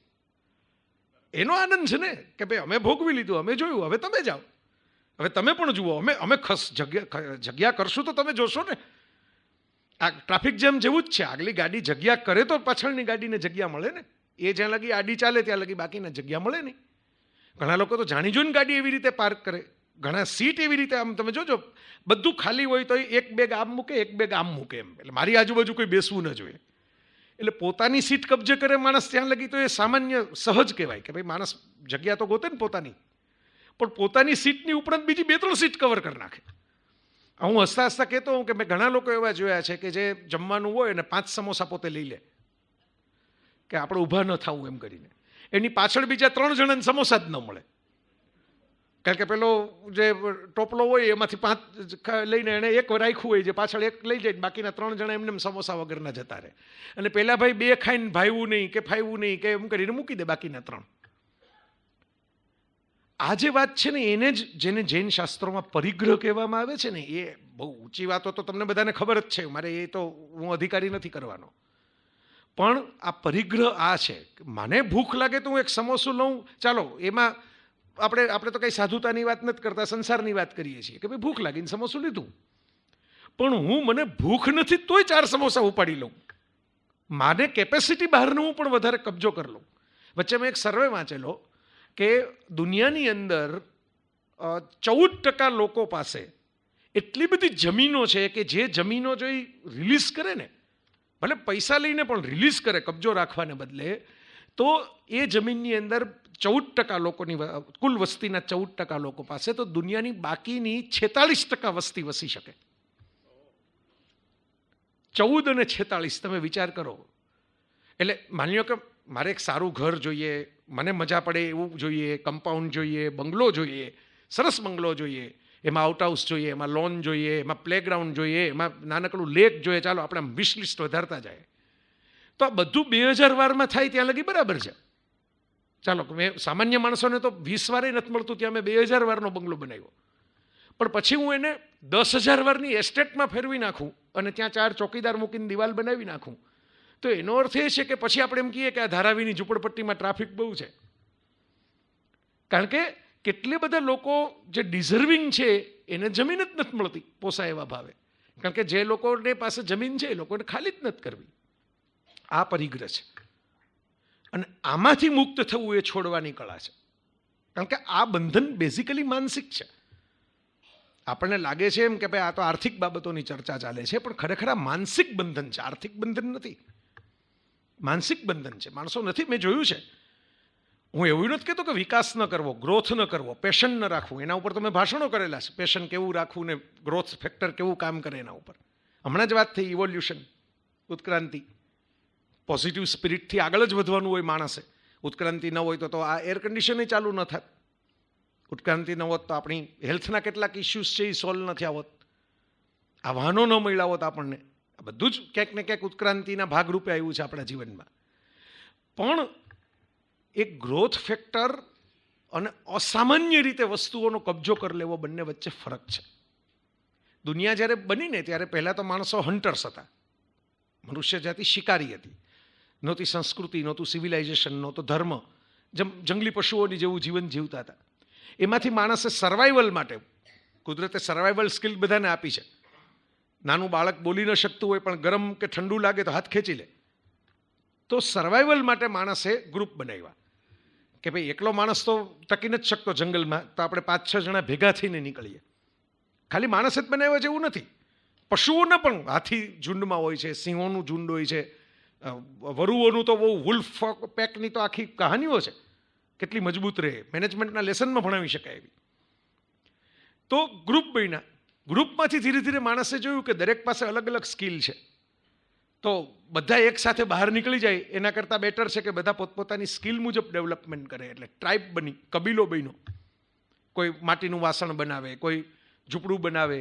એનો આનંદ છે ને કે ભાઈ અમે ભોગવી લીધું, અમે જોયું, હવે તમે જાઓ, હવે તમે પણ જુઓ, અમે જગ્યા કરશું તો તમે જોશો ને. આ ટ્રાફિક જેમ જેવું જ છે, આગલી ગાડી જગ્યા કરે તો પાછળની ગાડીને જગ્યા મળે ને. એ જ્યાં લગી આડી ચાલે ત્યાં લગી બાકીને જગ્યા મળે નહીં. ઘણા લોકો તો જાણી જોઈને ગાડી એવી રીતે પાર્ક કરે, ઘણા સીટ એવી રીતે, આમ તમે જોજો બધું ખાલી હોય તો એક બેગ આમ મૂકે એક બેગ આમ મૂકે, એમ એટલે મારી આજુબાજુ કોઈ બેસવું ન જોઈએ. એટલે પોતાની સીટ કબજે કરે માણસ ત્યાં લગી તો એ સામાન્ય સહજ કહેવાય કે ભાઈ માણસ જગ્યા તો ગોતે ને પોતાની, પણ પોતાની સીટની ઉપરાંત બીજી 2-3 સીટ કવર કરી નાખે. હું હસતા હસતા કહેતો હું કે મેં ઘણા લોકો એવા જોયા છે કે જે જમવાનું હોય અને 5 સમોસા પોતે લઈ લે કે આપણે ઊભા ન થવું એમ કરીને, એની પાછળ બીજા 3 જણાને સમોસા જ ન મળે, કારણ કે પેલો જે ટોપલો હોય એમાંથી 5 લઈને એણે 1 રાખ્યું હોય, જે પાછળ 1 લઈ જાય, બાકીના 3 જણા એમને સમોસા વગરના જતા રહે, અને પેલા ભાઈ 2 ખાઈને ભાઈવું નહીં કે ફાઈવું નહીં કે એમ કરીને મૂકી દે બાકીના 3. આ જે વાત છે ને એને જ જેને જૈન શાસ્ત્રોમાં પરિગ્રહ કહેવામાં આવે છે ને, એ બહુ ઊંચી વાતો તો તમને બધાને ખબર જ છે, મારે એ તો હું અધિકારી નથી કરવાનો, પણ આ પરિગ્રહ આ છે. મને ભૂખ લાગે તો હું એક સમોસું લઉં, ચાલો એમાં આપણે તો કંઈ સાધુતાની વાત નથી કરતા, સંસારની વાત કરીએ છીએ કે ભાઈ ભૂખ લાગીને સમોસું લીધું, પણ મને ભૂખ નથી તોય 4 સમોસા ઉપાડી લઉં, માને કેપેસિટી બહારનું હું પણ વધારે કબજો કરી લઉં. વચ્ચે મેં એક સર્વે વાંચેલો કે દુનિયાની અંદર 14% લોકો પાસે એટલી બધી જમીનો છે કે જે જમીનો જો એ રિલીઝ કરે ને, ભલે પૈસા લઈને પણ રિલીઝ કરે કબજો રાખવાને બદલે, તો એ જમીનની અંદર 14% લોકોની, કુલ વસ્તીના 14% લોકો પાસે તો દુનિયાની બાકીની 46% વસ્તી વસી શકે. 14 અને 46 તમે વિચાર કરો. એટલે માની લો કે મારે એક સારું ઘર જોઈએ, મને મજા પડે એવું જોઈએ, કમ્પાઉન્ડ જોઈએ, બંગલો જોઈએ, સરસ બંગલો જોઈએ, એમાં આઉટહાઉસ જોઈએ, એમાં લોન જોઈએ, એમાં પ્લેગ્રાઉન્ડ જોઈએ, એમાં નાનકડું લેક જોઈએ, ચાલો આપણે વિશ લિસ્ટ વધારતા જાય, તો આ બધું 2012માં થાય ત્યાં લગી બરાબર છે. ચાલો મેં સામાન્ય માણસોને તો 20 વારે નથી મળતું, ત્યાં મેં 2000 વારનો બંગલો બનાવ્યો, પણ પછી હું એને 10,000 વારની એસ્ટેટમાં ફેરવી નાખું અને ત્યાં 4 ચોકીદાર મૂકીને દિવાલ બનાવી નાખું, તો એનો અર્થ એ છે કે પછી આપણે એમ કહીએ કે આ ધારાવીની ઝૂંપડપટ્ટીમાં ટ્રાફિક બહુ છે, કારણ કે કેટલે બધા લોકો જે ડિઝર્વિંગ છે એને જમીન જ નથી મળતી પોસાય એવા ભાવે, કારણ કે જે લોકોને પાસે જમીન છે એ લોકોને ખાલી જ નથી કરવી. આ પરિગ્રહ છે, અને આમાંથી મુક્ત થવું એ છોડવાની કળા છે, કારણ કે આ બંધન બેઝિકલી માનસિક છે. આપણને લાગે છે એમ કે ભાઈ આ તો આર્થિક બાબતોની ચર્ચા ચાલે છે, પણ ખરેખર આ માનસિક બંધન છે, આર્થિક બંધન નથી, માનસિક બંધન છે. માણસો નથી, મેં જોયું છે, હું એવું નથી કહેતો કે વિકાસ ન કરવો, ગ્રોથ ન કરવો, પેશન ન રાખવું, એના ઉપર તમે ભાષણો કરેલા છે, પેશન કેવું રાખવું ને ગ્રોથ ફેક્ટર કેવું કામ કરે એના ઉપર. હમણાં જ વાત થઈ ઇવોલ્યુશન, ઉત્ક્રાંતિ, પોઝિટિવ સ્પિરિટથી આગળ જ વધવાનું હોય માણસે. ઉત્ક્રાંતિ ન હોય તો આ એર કન્ડિશને ચાલુ ન થાત, ઉત્ક્રાંતિ ન હોત તો આપણી હેલ્થના કેટલાક ઇસ્યુઝ છે એ સોલ્વ નથી આવત, આ વાહનો ન મળ્યા હોત આપણને, આ બધું જ ક્યાંક ને ક્યાંક ઉત્ક્રાંતિના ભાગરૂપે આવ્યું છે આપણા જીવનમાં. પણ એક ગ્રોથ ફેક્ટર અને અસામાન્ય રીતે વસ્તુઓનો કબજો કરી લેવો, બંને વચ્ચે ફરક છે. દુનિયા જ્યારે બનીને ત્યારે પહેલાં તો માણસો હન્ટર્સ હતા, મનુષ્ય જાતિ શિકારી હતી, નહોતી સંસ્કૃતિ, નહોતું સિવિલાઇઝેશન, નહોતો ધર્મ, જંગલી પશુઓની જેવું જીવન જીવતા હતા. એમાંથી માણસે સર્વાઈવલ માટે, કુદરતે સર્વાઈવલ સ્કિલ બધાને આપી છે. નાનું બાળક બોલી ન શકતું હોય પણ ગરમ કે ઠંડુ લાગે તો હાથ ખેંચી લે, તો સર્વાઈવલ માટે માણસે ગ્રુપ બનાવ્યા કે ભાઈ એકલો માણસ તો ટકી નથી શકતો જંગલમાં, તો આપણે 5-6 જણા ભેગા થઈને નીકળીએ. ખાલી માણસ જ બનાવ્યા જેવું નથી, પશુઓને પણ હાથી ઝુંડમાં હોય છે, સિંહોનું ઝુંડ હોય છે, વરુઓનું તો બહુ વુલ્ફ પેકની તો આખી કહાનીઓ છે, કેટલી મજબૂત રહે, મેનેજમેન્ટના લેસનમાં ભણાવી શકાય એવી. તો ગ્રુપ બન્યા, ગ્રુપમાંથી ધીરે ધીરે માણસે જોયું કે દરેક પાસે અલગ અલગ સ્કિલ છે, તો બધા એક સાથે બહાર નીકળી જાય એના કરતાં બેટર છે કે બધા પોતપોતાની સ્કિલ મુજબ ડેવલપમેન્ટ કરે. એટલે ટ્રાઇબ બની, કબીલો બન્યો. કોઈ માટીનું વાસણ બનાવે, કોઈ ઝૂંપડું બનાવે,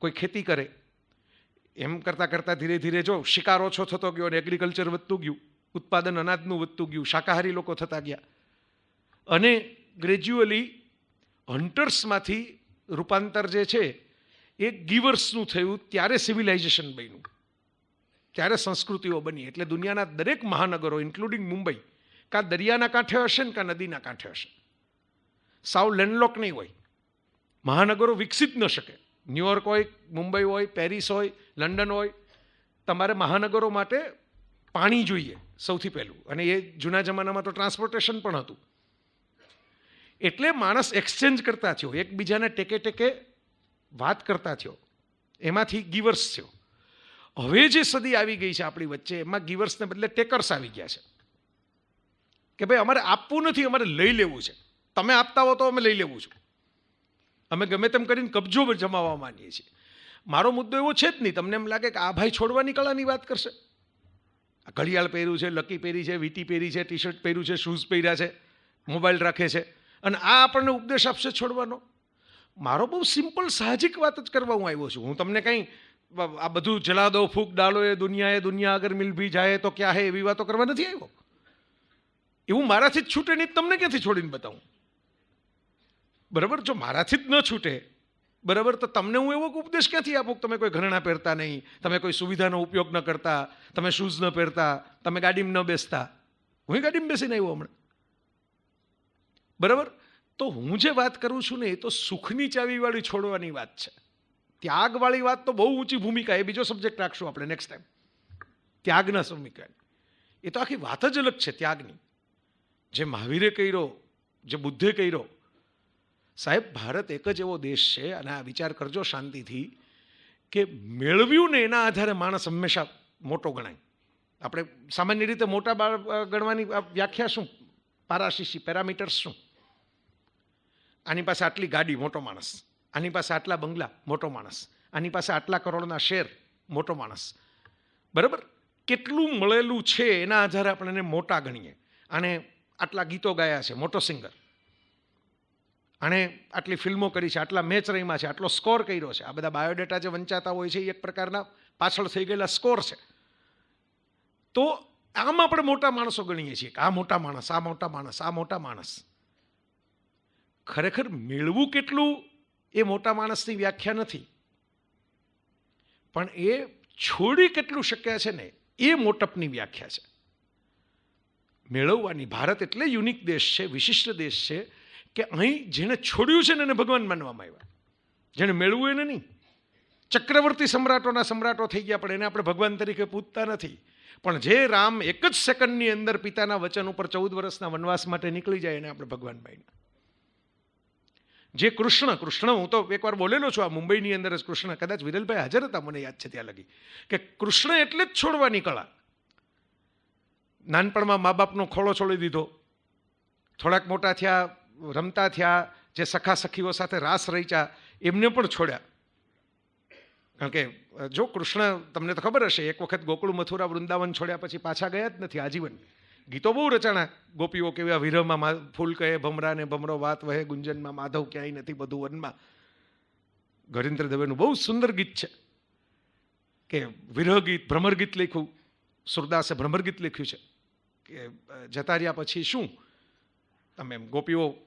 કોઈ ખેતી કરે. એમ કરતાં કરતાં ધીરે ધીરે જો શિકાર ઓછો થતો ગયો અને એગ્રીકલ્ચર વધતું ગયું, ઉત્પાદન અનાજનું વધતું ગયું, શાકાહારી લોકો થતા ગયા અને ગ્રેજ્યુઅલી હન્ટર્સમાંથી રૂપાંતર જે છે એ ગીવર્સનું થયું. ત્યારે સિવિલાઇઝેશન બન્યું, ત્યારે સંસ્કૃતિઓ બની. એટલે દુનિયાના દરેક મહાનગરો ઇન્ક્લુડિંગ મુંબઈ કાં દરિયાના કાંઠે હશે ને કાં નદીના કાંઠે હશે, સાવ લેન્ડલોક નહીં હોય. મહાનગરો વિકસિત ન શકે. ન્યુયોર્ક હોય, મુંબઈ હોય, પેરિસ હોય, લંડન હોય, તમારે મહાનગરો માટે પાણી જોઈએ સૌથી પહેલું. અને એ જૂના જમાનામાં તો ટ્રાન્સપોર્ટેશન પણ હતું. એટલે માણસ એક્સચેન્જ કરતા થયો, એકબીજાને ટેકે ટેકે વાત કરતા થયો, એમાંથી ગીવર્સ થયો. હવે જે સદી આવી ગઈ છે આપણી વચ્ચે, એમાં ગીવર્સને બદલે ટેકર્સ આવી ગયા છે કે ભાઈ અમારે આપવું નથી, અમારે લઈ લેવું છે. તમે આપતા હો તો અમે લઈ લેવું છું. અમે ગમે તેમ કરીને કબજો જમાવવા માંગીએ છીએ. મારો મુદ્દો એવો છે જ નહીં. તમને એમ લાગે કે આ ભાઈ છોડવાની કળાની વાત કરશે. ઘડિયાળ પહેર્યું છે, લકી પહેરી છે, વીટી પહેરી છે, ટી શર્ટ પહેર્યું છે, શૂઝ પહેર્યા છે, મોબાઈલ રાખે છે, અને આ આપણને ઉપદેશ આપશે છોડવાનો. મારો બહુ સિમ્પલ સાહજિક વાત જ કરવા હું આવ્યો છું. હું તમને કંઈ આ બધું જલા દો ફૂક ડાલો એ દુનિયા અગર મિલ ભી જાય તો ક્યાં હે એવી વાતો કરવા નથી આવ્યો. એવું મારાથી જ છૂટે નહીં, તમને ક્યાંથી છોડીને બતાવું? બરાબર, જો મારાથી જ ન છૂટે બરાબર, તો તમને હું એવો ઉપદેશ ક્યાંથી આપું કે તમે કોઈ ઘરેણાં પહેરતા નહીં, તમે કોઈ સુવિધાનો ઉપયોગ ન કરતા, તમે શૂઝ ન પહેરતા, તમે ગાડીમાં ન બેસતા. હું ગાડીમાં બેસીને આવ્યો હમણાં. બરાબર, તો હું જે વાત કરું છું ને એ તો સુખની ચાવીવાળી છોડવાની વાત છે. ત્યાગવાળી વાત તો બહુ ઊંચી ભૂમિકા, એ બીજો સબ્જેક્ટ રાખશું આપણે નેક્સ્ટ ટાઈમ. ત્યાગના ભૂમિકા એ તો આખી વાત જ અલગ છે ત્યાગની. જે મહાવીરે કર્યો, જે બુદ્ધે કર્યો. સાહેબ, ભારત એક જ એવો દેશ છે, અને આ વિચાર કરજો શાંતિથી, કે મેળવ્યું ને એના આધારે માણસ હંમેશા મોટો ગણાય. આપણે સામાન્ય રીતે મોટા ગણવાની વ્યાખ્યા શું? પારાશીશી, પેરામીટર્સ શું? આની પાસે આટલી ગાડી, મોટો માણસ. આની પાસે આટલા બંગલા, મોટો માણસ. આની પાસે આટલા કરોડના શેર, મોટો માણસ. બરાબર, કેટલું મળેલું છે એના આધારે આપણે એને મોટા ગણીએ. આને આટલા ગીતો ગાયા છે, મોટો સિંગર. આણે આટલી ફિલ્મો કરી છે, આટલા મેચ રમ્યા છે, આટલો સ્કોર કર્યો છે. આ બધા બાયોડેટા જે વંચાતા હોય છે એ એક પ્રકારના પાછળ થઈ ગયેલા સ્કોર છે. તો આમ આપણે મોટા માણસો ગણીએ છીએ કે આ મોટા માણસ, આ મોટા માણસ, આ મોટા માણસ. ખરેખર મેળવું કેટલું એ મોટા માણસની વ્યાખ્યા નથી, પણ એ છોડી કેટલું શક્યા છે ને એ મોટપની વ્યાખ્યા છે. મેળવવાની. ભારત એટલે યુનિક દેશ છે, વિશિષ્ટ દેશ છે કે અહીં જેણે છોડ્યું છે ને એને ભગવાન માનવામાં આવ્યા, જેણે મેળવ્યું એને નહીં. ચક્રવર્તી સમ્રાટોના સમ્રાટો થઈ ગયા, પણ એને આપણે ભગવાન તરીકે પૂજતા નથી. પણ જે રામ એક જ સેકન્ડની અંદર પિતાના વચન ઉપર 14 વર્ષના વનવાસ માટે નીકળી જાય એને આપણે ભગવાન માન્યા. જે કૃષ્ણ હું તો એકવાર બોલેલો છું આ મુંબઈની અંદર જ. કૃષ્ણ, કદાચ વિરલભાઈ હાજર હતા, મને યાદ છે ત્યાં લગી, કે કૃષ્ણ એટલે જ છોડવાની કળા. નાનપણમાં મા બાપનો ખોળો છોડી દીધો, થોડાક મોટા થયા, રમતા થયા, જે સખા સખીઓ સાથે રાસ રચ્યા એમને પણ છોડ્યા. કારણ કે જો કૃષ્ણ, તમને તો ખબર હશે, એક વખત ગોકુળ, મથુરા, વૃંદાવન છોડ્યા પછી પાછા ગયા જ નથી આજીવન. ગીતો બહુ રચાણા, ગોપીઓ કેવા વિરહમાં ફૂલ કહે ભમરા ને ભમરો વાત વહે ગુંજનમાં, માધવ ક્યાંય નથી બધું વનમાં. ગરીન્દ્ર દવેનું બહુ સુંદર ગીત છે કે વિરહ ગીત, ભ્રમર ગીત લખ્યું, સુરદાસે ભ્રમર ગીત લખ્યું છે કે જતા રહ્યા પછી શું તમે ગોપીઓ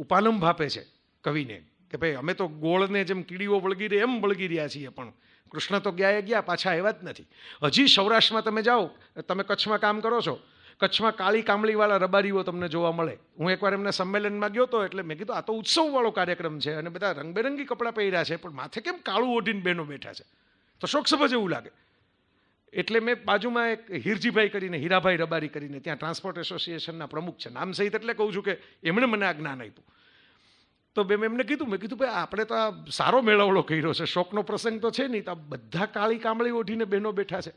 ઉપાલંભ આપે છે કવિને કે ભાઈ અમે તો ગોળને જેમ કીડીઓ વળગી રહે એમ વળગી રહ્યા છીએ, પણ કૃષ્ણ તો ગયા પાછા આવ્યા જ નથી. હજી સૌરાષ્ટ્રમાં તમે જાઓ, તમે કચ્છમાં કામ કરો છો, કચ્છમાં કાળી કામળીવાળા રબારીઓ તમને જોવા મળે. હું એકવાર એમના સંમેલનમાં ગયો હતો, એટલે મેં કીધું આ તો ઉત્સવવાળો કાર્યક્રમ છે અને બધા રંગબેરંગી કપડાં પહેર્યા છે, પણ માથે કેમ કાળું ઓઢીને બહેનો બેઠા છે? તો શોકસભા જેવું લાગે. એટલે મેં બાજુમાં એક હીરજીભાઈ કરીને, હીરાભાઈ રબારી કરીને, ત્યાં ટ્રાન્સપોર્ટ એસોસિએશનના પ્રમુખ છે, નામ સહિત એટલે કહું છું કે એમણે મને આ જ્ઞાન આપ્યું. તો મેં એમને કીધું, ભાઈ આપણે તો આ સારો મેળવડો કર્યો છે, શોકનો પ્રસંગ તો છે નહીં, તો આ બધા કાળી કામળી ઓઢીને બહેનો બેઠા છે.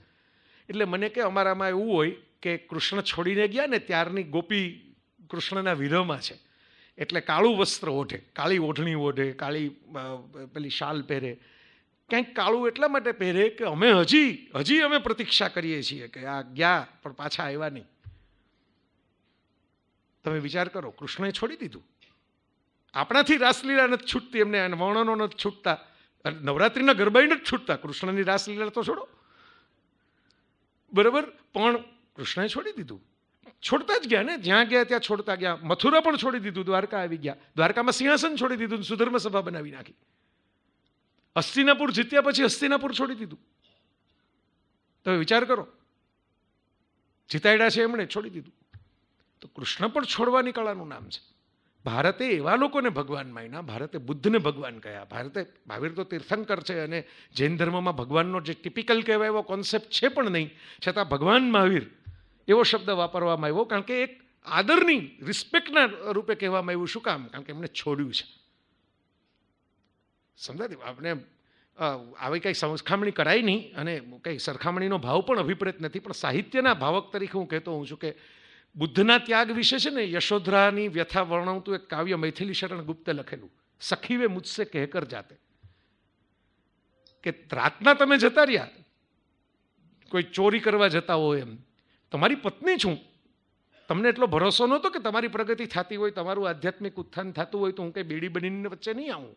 એટલે મને કે અમારામાં એવું હોય કે કૃષ્ણ છોડીને ગયા ને ત્યારની ગોપી કૃષ્ણના વિરહમાં છે, એટલે કાળું વસ્ત્ર ઓઢે, કાળી ઓઢણી ઓઢે, કાળી પેલી શાલ પહેરે. ક્યાંક કાળું એટલા માટે પહેરે કે અમે હજી અમે પ્રતીક્ષા કરીએ છીએ કે આ ગયા પણ પાછા આવ્યા નહીં. તમે વિચાર કરો, કૃષ્ણએ છોડી દીધું. આપણાથી રાસલીલા નથી છૂટતી, એમને વર્ણનો નથી છૂટતા, નવરાત્રિના ગરબા નથી છૂટતા, કૃષ્ણની રાસલીલા તો છોડો. બરાબર, પણ કૃષ્ણએ છોડી દીધું. છોડતા જ ગયા ને, જ્યાં ગયા ત્યાં છોડતા ગયા. મથુરા પણ છોડી દીધું, દ્વારકા આવી ગયા. દ્વારકામાં સિંહાસન છોડી દીધું, સુધર્મ સભા બનાવી નાખી. હસ્તિનાપુર જીત્યા પછી હસ્તિનાપુર છોડી દીધું. તમે વિચાર કરો, જીતાડ્યા છે એમણે છોડી દીધું. તો કૃષ્ણ પણ છોડવાની કળાનું નામ છે. ભારતે એવા લોકોને ભગવાન માન્યા, ભારતે બુદ્ધને ભગવાન કહ્યા. ભારતે, મહાવીર તો તીર્થંકર છે અને જૈન ધર્મમાં ભગવાનનો જે ટિપિકલ કહેવાય એવો કોન્સેપ્ટ છે પણ નહીં, છતાં ભગવાન મહાવીર એવો શબ્દ વાપરવામાં આવ્યો, કારણ કે એક આદરની, રિસ્પેક્ટના રૂપે કહેવામાં આવ્યું. શું કામ? કારણ કે એમણે છોડ્યું છે. સમજાતી? આપણે આવી કંઈ સરખામણી કરાય નહીં અને કંઈ સરખામણીનો ભાવ પણ અભિપ્રેત નથી, પણ સાહિત્યના ભાવક તરીકે હું કહેતો હોઉં છું કે બુદ્ધના ત્યાગ વિશે છે ને યશોધરાની વ્યથા વર્ણવતું એક કાવ્ય મૈથિલી શરણ ગુપ્તે લખેલું, સખીવે મુજસે કહેકર જાતે, કે રાતના તમે જતા રહ્યા, કોઈ ચોરી કરવા જતા હોય એમ, તમારી પત્ની છું, તમને એટલો ભરોસો નહોતો કે તમારી પ્રગતિ થતી હોય, તમારું આધ્યાત્મિક ઉત્થાન થતું હોય તો હું કંઈ બેડી બનીને વચ્ચે નહીં આવું,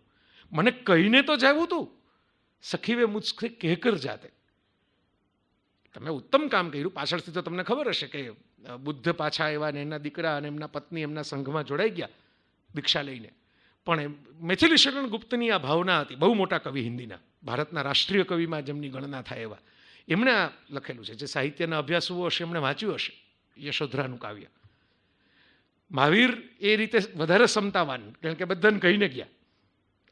મને કહીને તો જાવું તું. સખીવે મુજસે કહેકર જાતે. તમે ઉત્તમ કામ કર્યું. પાછળથી તો તમને ખબર હશે કે બુદ્ધ પાછા આવ્યા ને એના દીકરા અને એમના પત્ની એમના સંઘમાં જોડાઈ ગયા દીક્ષા લઈને. પણ મૈથિલી શરણ ગુપ્તની આ ભાવના હતી, બહુ મોટા કવિ હિન્દીના, ભારતના રાષ્ટ્રીય કવિમાં જેમની ગણના થાય એવા, એમણે આ લખેલું છે. જે સાહિત્યના અભ્યાસુઓ હશે એમણે વાંચ્યું હશે યશોધરાનું કાવ્ય. મહાવીર એ રીતે વધારે સમતાવાન, કારણ કે બધાને કહીને ગયા.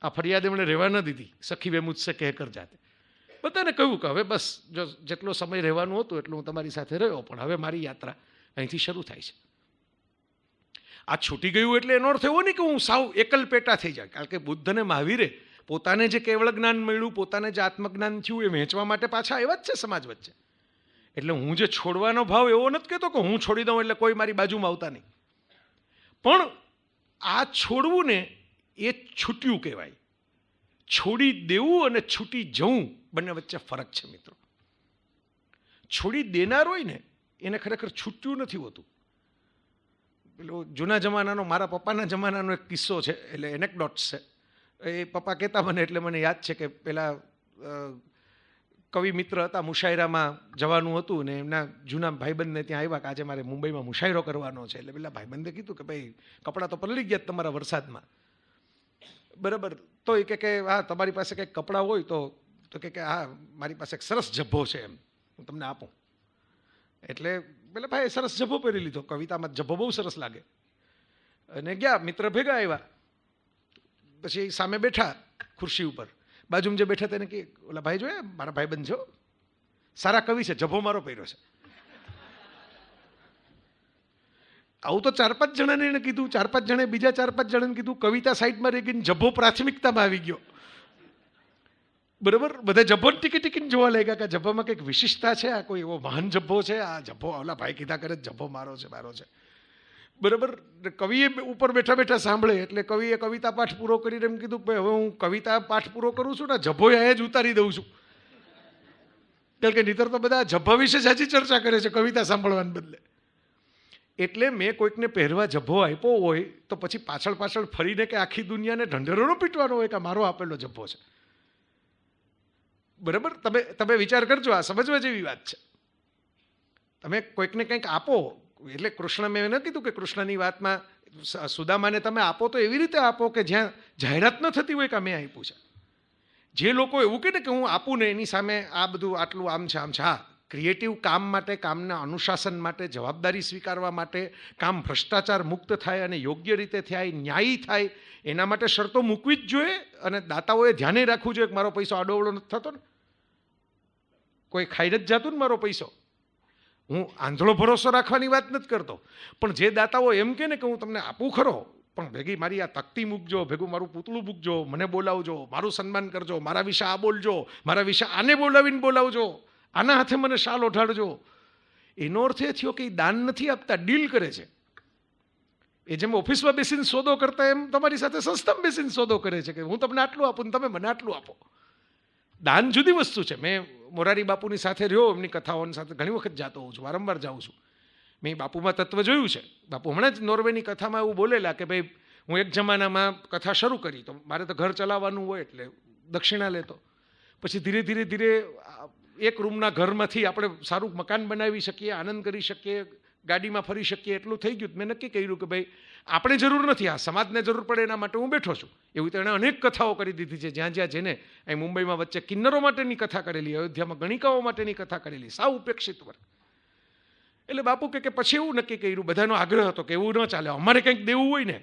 આ ફરિયાદ એમણે રહેવા ન દીધી. સખીવે મુજસે કહેકર જાતે. બધાને કહ્યું કે હવે બસ, જો જેટલો સમય રહેવાનું હતું એટલું હું તમારી સાથે રહ્યો, પણ હવે મારી યાત્રા અહીંથી શરૂ થાય છે. આ છૂટી ગયું એટલે એનો અર્થ એવો નહીં કે હું સાવ એકલ પેટા થઈ જાય, કારણ કે બુદ્ધ અને મહાવીરે પોતાને જે કેવળ જ્ઞાન મળ્યું, પોતાને જે આત્મજ્ઞાન થયું, એ વહેંચવા માટે પાછા આવ્યા જ છે સમાજ વચ્ચે. એટલે હું જે છોડવાનો ભાવ એવો નથી કહેતો કે હું છોડી દઉં એટલે કોઈ મારી બાજુમાં આવતા નહીં, પણ આ છોડવું ને એ છૂટ્યું કહેવાય. છોડી દેવું અને છૂટી જવું બંને વચ્ચે ફરક છે મિત્રો. છોડી દેનાર હોય ને એને ખરેખર છૂટ્યું નથી હોતું. પેલો જૂના જમાનાનો, મારા પપ્પાના જમાનાનો એક કિસ્સો છે, એટલે એનેક્ડોટ્સ છે. એ પપ્પા કહેતા મને, એટલે મને યાદ છે કે પેલા કવિ મિત્ર હતા, મુશાયરામાં જવાનું હતું ને એમના જૂના ભાઈબંધને ત્યાં આવ્યા કે આજે મારે મુંબઈમાં મુશાયરો કરવાનો છે. એટલે પેલા ભાઈબંધે કીધું કે ભાઈ કપડાં તો પલળી ગયા તમારા વરસાદમાં, બરાબર? તો એ કે હા તમારી પાસે કંઈક કપડાં હોય તો કે હા મારી પાસે એક સરસ જબ્બો છે, એમ હું તમને આપું. એટલે પેલા ભાઈ સરસ જબ્બો પહેરી લીધો, કવિતામાં જબ્બો બહુ સરસ લાગે, અને ગયા. મિત્ર ભેગા આવ્યા, પછી સામે બેઠા ખુરશી ઉપર, બાજુમાં જે બેઠા તેને કે ઓલા ભાઈ જોયા મારા ભાઈબંધ છો, સારા કવિ છે, જબ્બો મારો પહેર્યો છે. આવું તો 4-5 જણાને એને કીધું, 4-5 જણે બીજા 4-5 જણાને કીધું. કવિતા સાઈડમાં રહી ગઈ, જબ્બો પ્રાથમિકતામાં આવી ગયો, બરાબર? બધા જબ્બો ટીકીને જોવા લાગ્યા કે જબ્બામાં કંઈક વિશિષ્ટતા છે, આ કોઈ એવો મહાન જબ્બો છે, આ જબ્બો ઓલા ભાઈ કીધા કરે જબ્બો મારો છે, બરાબર? કવિએ ઉપર બેઠા બેઠા સાંભળે એટલે કવિએ કવિતા પાઠ પૂરો કરીને એમ કીધું ભાઈ હવે હું કવિતા પાઠ પૂરો કરું છું ને જબ્બો અહીંયા જ ઉતારી દઉં છું, કારણ કે નહીતર તો બધા જબ્બા વિશે જ હજી ચર્ચા કરે છે કવિતા સાંભળવાને બદલે. એટલે મેં કોઈકને પહેરવા જબ્બો આપ્યો હોય તો પછી પાછળ ફરીને કે આખી દુનિયાને ઢંઢેરો ન પીટવાનો હોય કે મારો આપેલો જબ્બો છે, બરાબર? તમે વિચાર કરજો, આ સમજવા જેવી વાત છે. તમે કોઈકને કંઈક આપો, એટલે કૃષ્ણ, મેં ન કીધું કે કૃષ્ણની વાતમાં સુદામાને તમે આપો તો એવી રીતે આપો કે જ્યાં જાહેરાત ન થતી હોય કે મેં આપ્યું છે. જે લોકો એવું કહે ને કે હું આપું ને એની સામે આ બધું આટલું આમ છે આમ છે, હા ક્રિએટિવ કામ માટે, કામના અનુશાસન માટે, જવાબદારી સ્વીકારવા માટે, કામ ભ્રષ્ટાચાર મુક્ત થાય અને યોગ્ય રીતે થાય, ન્યાયી થાય, એના માટે શરતો મૂકવી જ જોઈએ. અને દાતાઓએ ધ્યાને રાખવું જોઈએ કે મારો પૈસો આડોઅવળો નથી થતો ને, કોઈ ખાઈ નથી જતું ને મારો પૈસો. હું આંધળો ભરોસો રાખવાની વાત નથી કરતો, પણ જે દાતાઓ એમ કહે ને કે હું તમને આપું ખરો, પણ ભેગી મારી આ તકતી મૂકજો, ભેગું મારું પૂતળું મૂકજો, મને બોલાવજો, મારું સન્માન કરજો, મારા વિશે આ બોલજો, મારા વિશે આને બોલાવીને બોલાવજો, આના હાથે મને શાલ ઓઢાડજો. એનો અર્થ એ થયો કે એ દાન નથી આપતા, ડીલ કરે છે. એ જેમ ઓફિસમાં બેસીને સોદો કરતા એમ તમારી સાથે સંસ્થામાં બેસીને સોદો કરે છે કે હું તમને આટલું આપું ને તમે મને આટલું આપો. દાન જુદી વસ્તુ છે. મેં મોરારી બાપુની સાથે રહ્યો, એમની કથાઓની સાથે ઘણી વખત જાતો હોઉં છું, વારંવાર જાઉં છું. મેં બાપુમાં તત્વ જોયું છે. બાપુ હમણાં જ નોર્વેની કથામાં એવું બોલેલા કે ભાઈ હું એક જમાનામાં કથા શરૂ કરી તો મારે તો ઘર ચલાવવાનું હોય એટલે દક્ષિણા લેતો. પછી ધીરે ધીરે ધીરે એક રૂમના ઘરમાંથી આપણે સારું મકાન બનાવી શકીએ, આનંદ કરી શકીએ, ગાડીમાં ફરી શકીએ એટલું થઈ ગયું. મેં નક્કી કર્યું કે ભાઈ આપણે જરૂર નથી, આ સમાજને જરૂર પડે એના માટે હું બેઠો છું. એવી તો એણે અનેક કથાઓ કરી દીધી છે. જ્યાં જ્યાં જેને અહીં મુંબઈમાં વચ્ચે કિન્નરો માટેની કથા કરેલી, અયોધ્યામાં ગણિકાઓ માટેની કથા કરેલી, સાવ ઉપેક્ષિત વર્ગ. એટલે બાપુ કે પછી એવું નક્કી કર્યું, બધાનો આગ્રહ હતો કે એવું ન ચાલે, અમારે કંઈક દેવું હોય ને,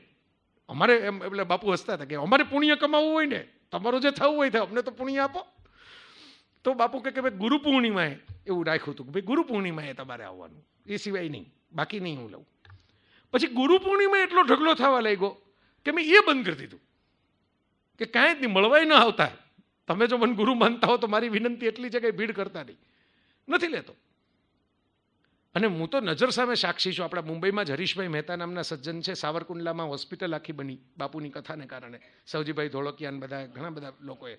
અમારે એમ. એટલે બાપુ હસતા હતા કે અમારે પુણ્ય કમાવવું હોય ને, તમારું જે થવું હોય અમને તો પુણ્ય આપો. તો બાપુ કે ભાઈ ગુરુ પૂર્ણિમાએ એવું રાખ્યું હતું કે ભાઈ ગુરુ પૂર્ણિમાએ તમારે આવવાનું, એ સિવાય નહીં, બાકી નહીં હું લઉં. પછી ગુરુ પૂર્ણિમા એટલો ઢગલો થવા લાગ્યો કે મેં એ બંધ કરી દીધું કે કાંઈ જ નહીં, મળવાય ન આવતા. તમે જો મને ગુરુ માનતા હો તો મારી વિનંતી એટલી છે કે ભીડ કરતા નહીં, નથી લેતો. અને હું તો નજર સામે સાક્ષી છું. આપણા મુંબઈમાં જ હરીશભાઈ મહેતા નામના સજ્જન છે, સાવરકુંડલામાં હોસ્પિટલ આખી બની બાપુની કથાને કારણે. સવજીભાઈ ધોળકિયાન બધા ઘણા બધા લોકોએ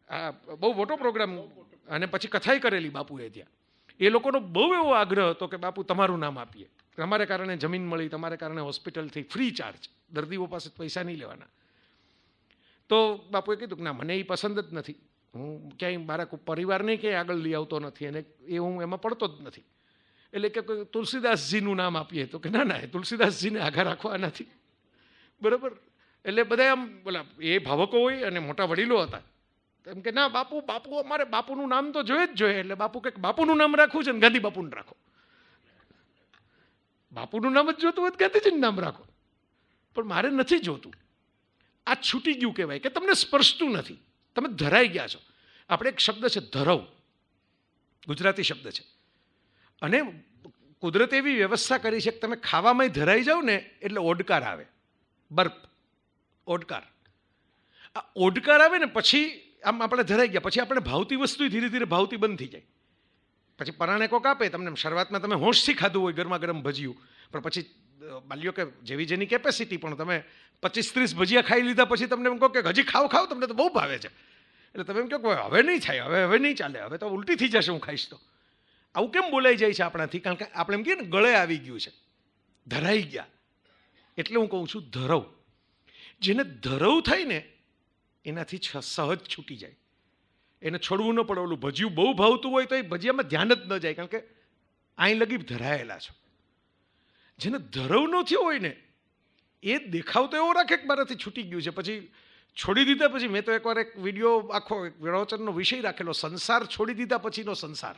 આ બહુ મોટો પ્રોગ્રામ અને પછી કથાઈ કરેલી બાપુએ ત્યાં. એ લોકોનો બહુ એવો આગ્રહ હતો કે બાપુ તમારું નામ આપીએ, તમારે કારણે જમીન મળી, તમારે કારણે હોસ્પિટલથી ફ્રી ચાર્જ, દર્દીઓ પાસે પૈસા નહીં લેવાના. તો બાપુએ કીધું કે ના, મને એ પસંદ જ નથી, હું ક્યાંય મારા પરિવારને ક્યાંય આગળ લઈ આવતો નથી અને એ હું એમાં પડતો જ નથી. એટલે કે તુલસીદાસજીનું નામ આપીએ તો કે ના ના, એ તુલસીદાસજીને આઘા રાખવા નથી, બરાબર. એટલે બધા આમ બોલા એ ભાવકો હોય અને મોટા વડીલો હતા એમ કે ના બાપુ, બાપુ અમારે બાપુનું નામ તો જોઈએ જ જોઈએ. એટલે બાપુ કે બાપુનું નામ રાખવું છે ને ગાંધી બાપુનું રાખો. બાપુનું નામ જ જોતું હોય તો ગાંધીજીનું નામ રાખો, પણ મારે નથી જોતું. આ છૂટી ગયું કહેવાય કે તમને સ્પર્શતું નથી, તમે ધરાઈ ગયા છો. આપણે એક શબ્દ છે ધરવ, ગુજરાતી શબ્દ છે, અને કુદરતે એવી વ્યવસ્થા કરી છે કે તમે ખાવામાં ધરાઈ જાઓ ને એટલે ઓડકાર આવે, બર્પ, ઓડકાર. આ ઓડકાર આવે ને પછી આમ આપણે ધરાઈ ગયા, પછી આપણે ભાવતી વસ્તુ ધીરે ધીરે ભાવતી બંધ થઈ જાય. પછી પરાણે કોક આપે તમને, શરૂઆતમાં તમે હોંશથી ખાધું હોય ગરમા ગરમ ભજીયું, પણ પછી બાલ્યો કે જેવી જેની કેપેસિટી, પણ તમે 25-30 ભજીયા ખાઈ લીધા પછી તમને એમ કહો કે હજી ખાવ ખાવ, તમને તો બહુ ભાવે છે. એટલે તમે એમ કહો કે હવે નહીં થાય, હવે નહીં ચાલે, હવે તો ઉલટી થઈ જશે હું ખાઈશ તો. આવું કેમ બોલાઈ જાય છે આપણાથી? કારણ કે આપણે એમ કહીએ ને ગળે આવી ગયું છે, ધરાઈ ગયા. એટલે હું કહું છું ધરવ. જેને ધરવ થાય ને એનાથી સહજ છૂટી જાય, એને છોડવું ન પડે. ઓલું ભજીયું બહુ ભાવતું હોય તો એ ભજીયામાં ધ્યાન જ ન જાય, કારણ કે અહીં લગી ધરાયેલા છો. જેને ધરવ ન થયો હોય ને એ દેખાવ તો એવો રાખે કે મારાથી છૂટી ગયું છે, પછી છોડી દીધા પછી. મેં તો એકવાર એક વિડીયો આખો પ્રવચનનો વિષય રાખેલો, સંસાર છોડી દીધા પછીનો સંસાર.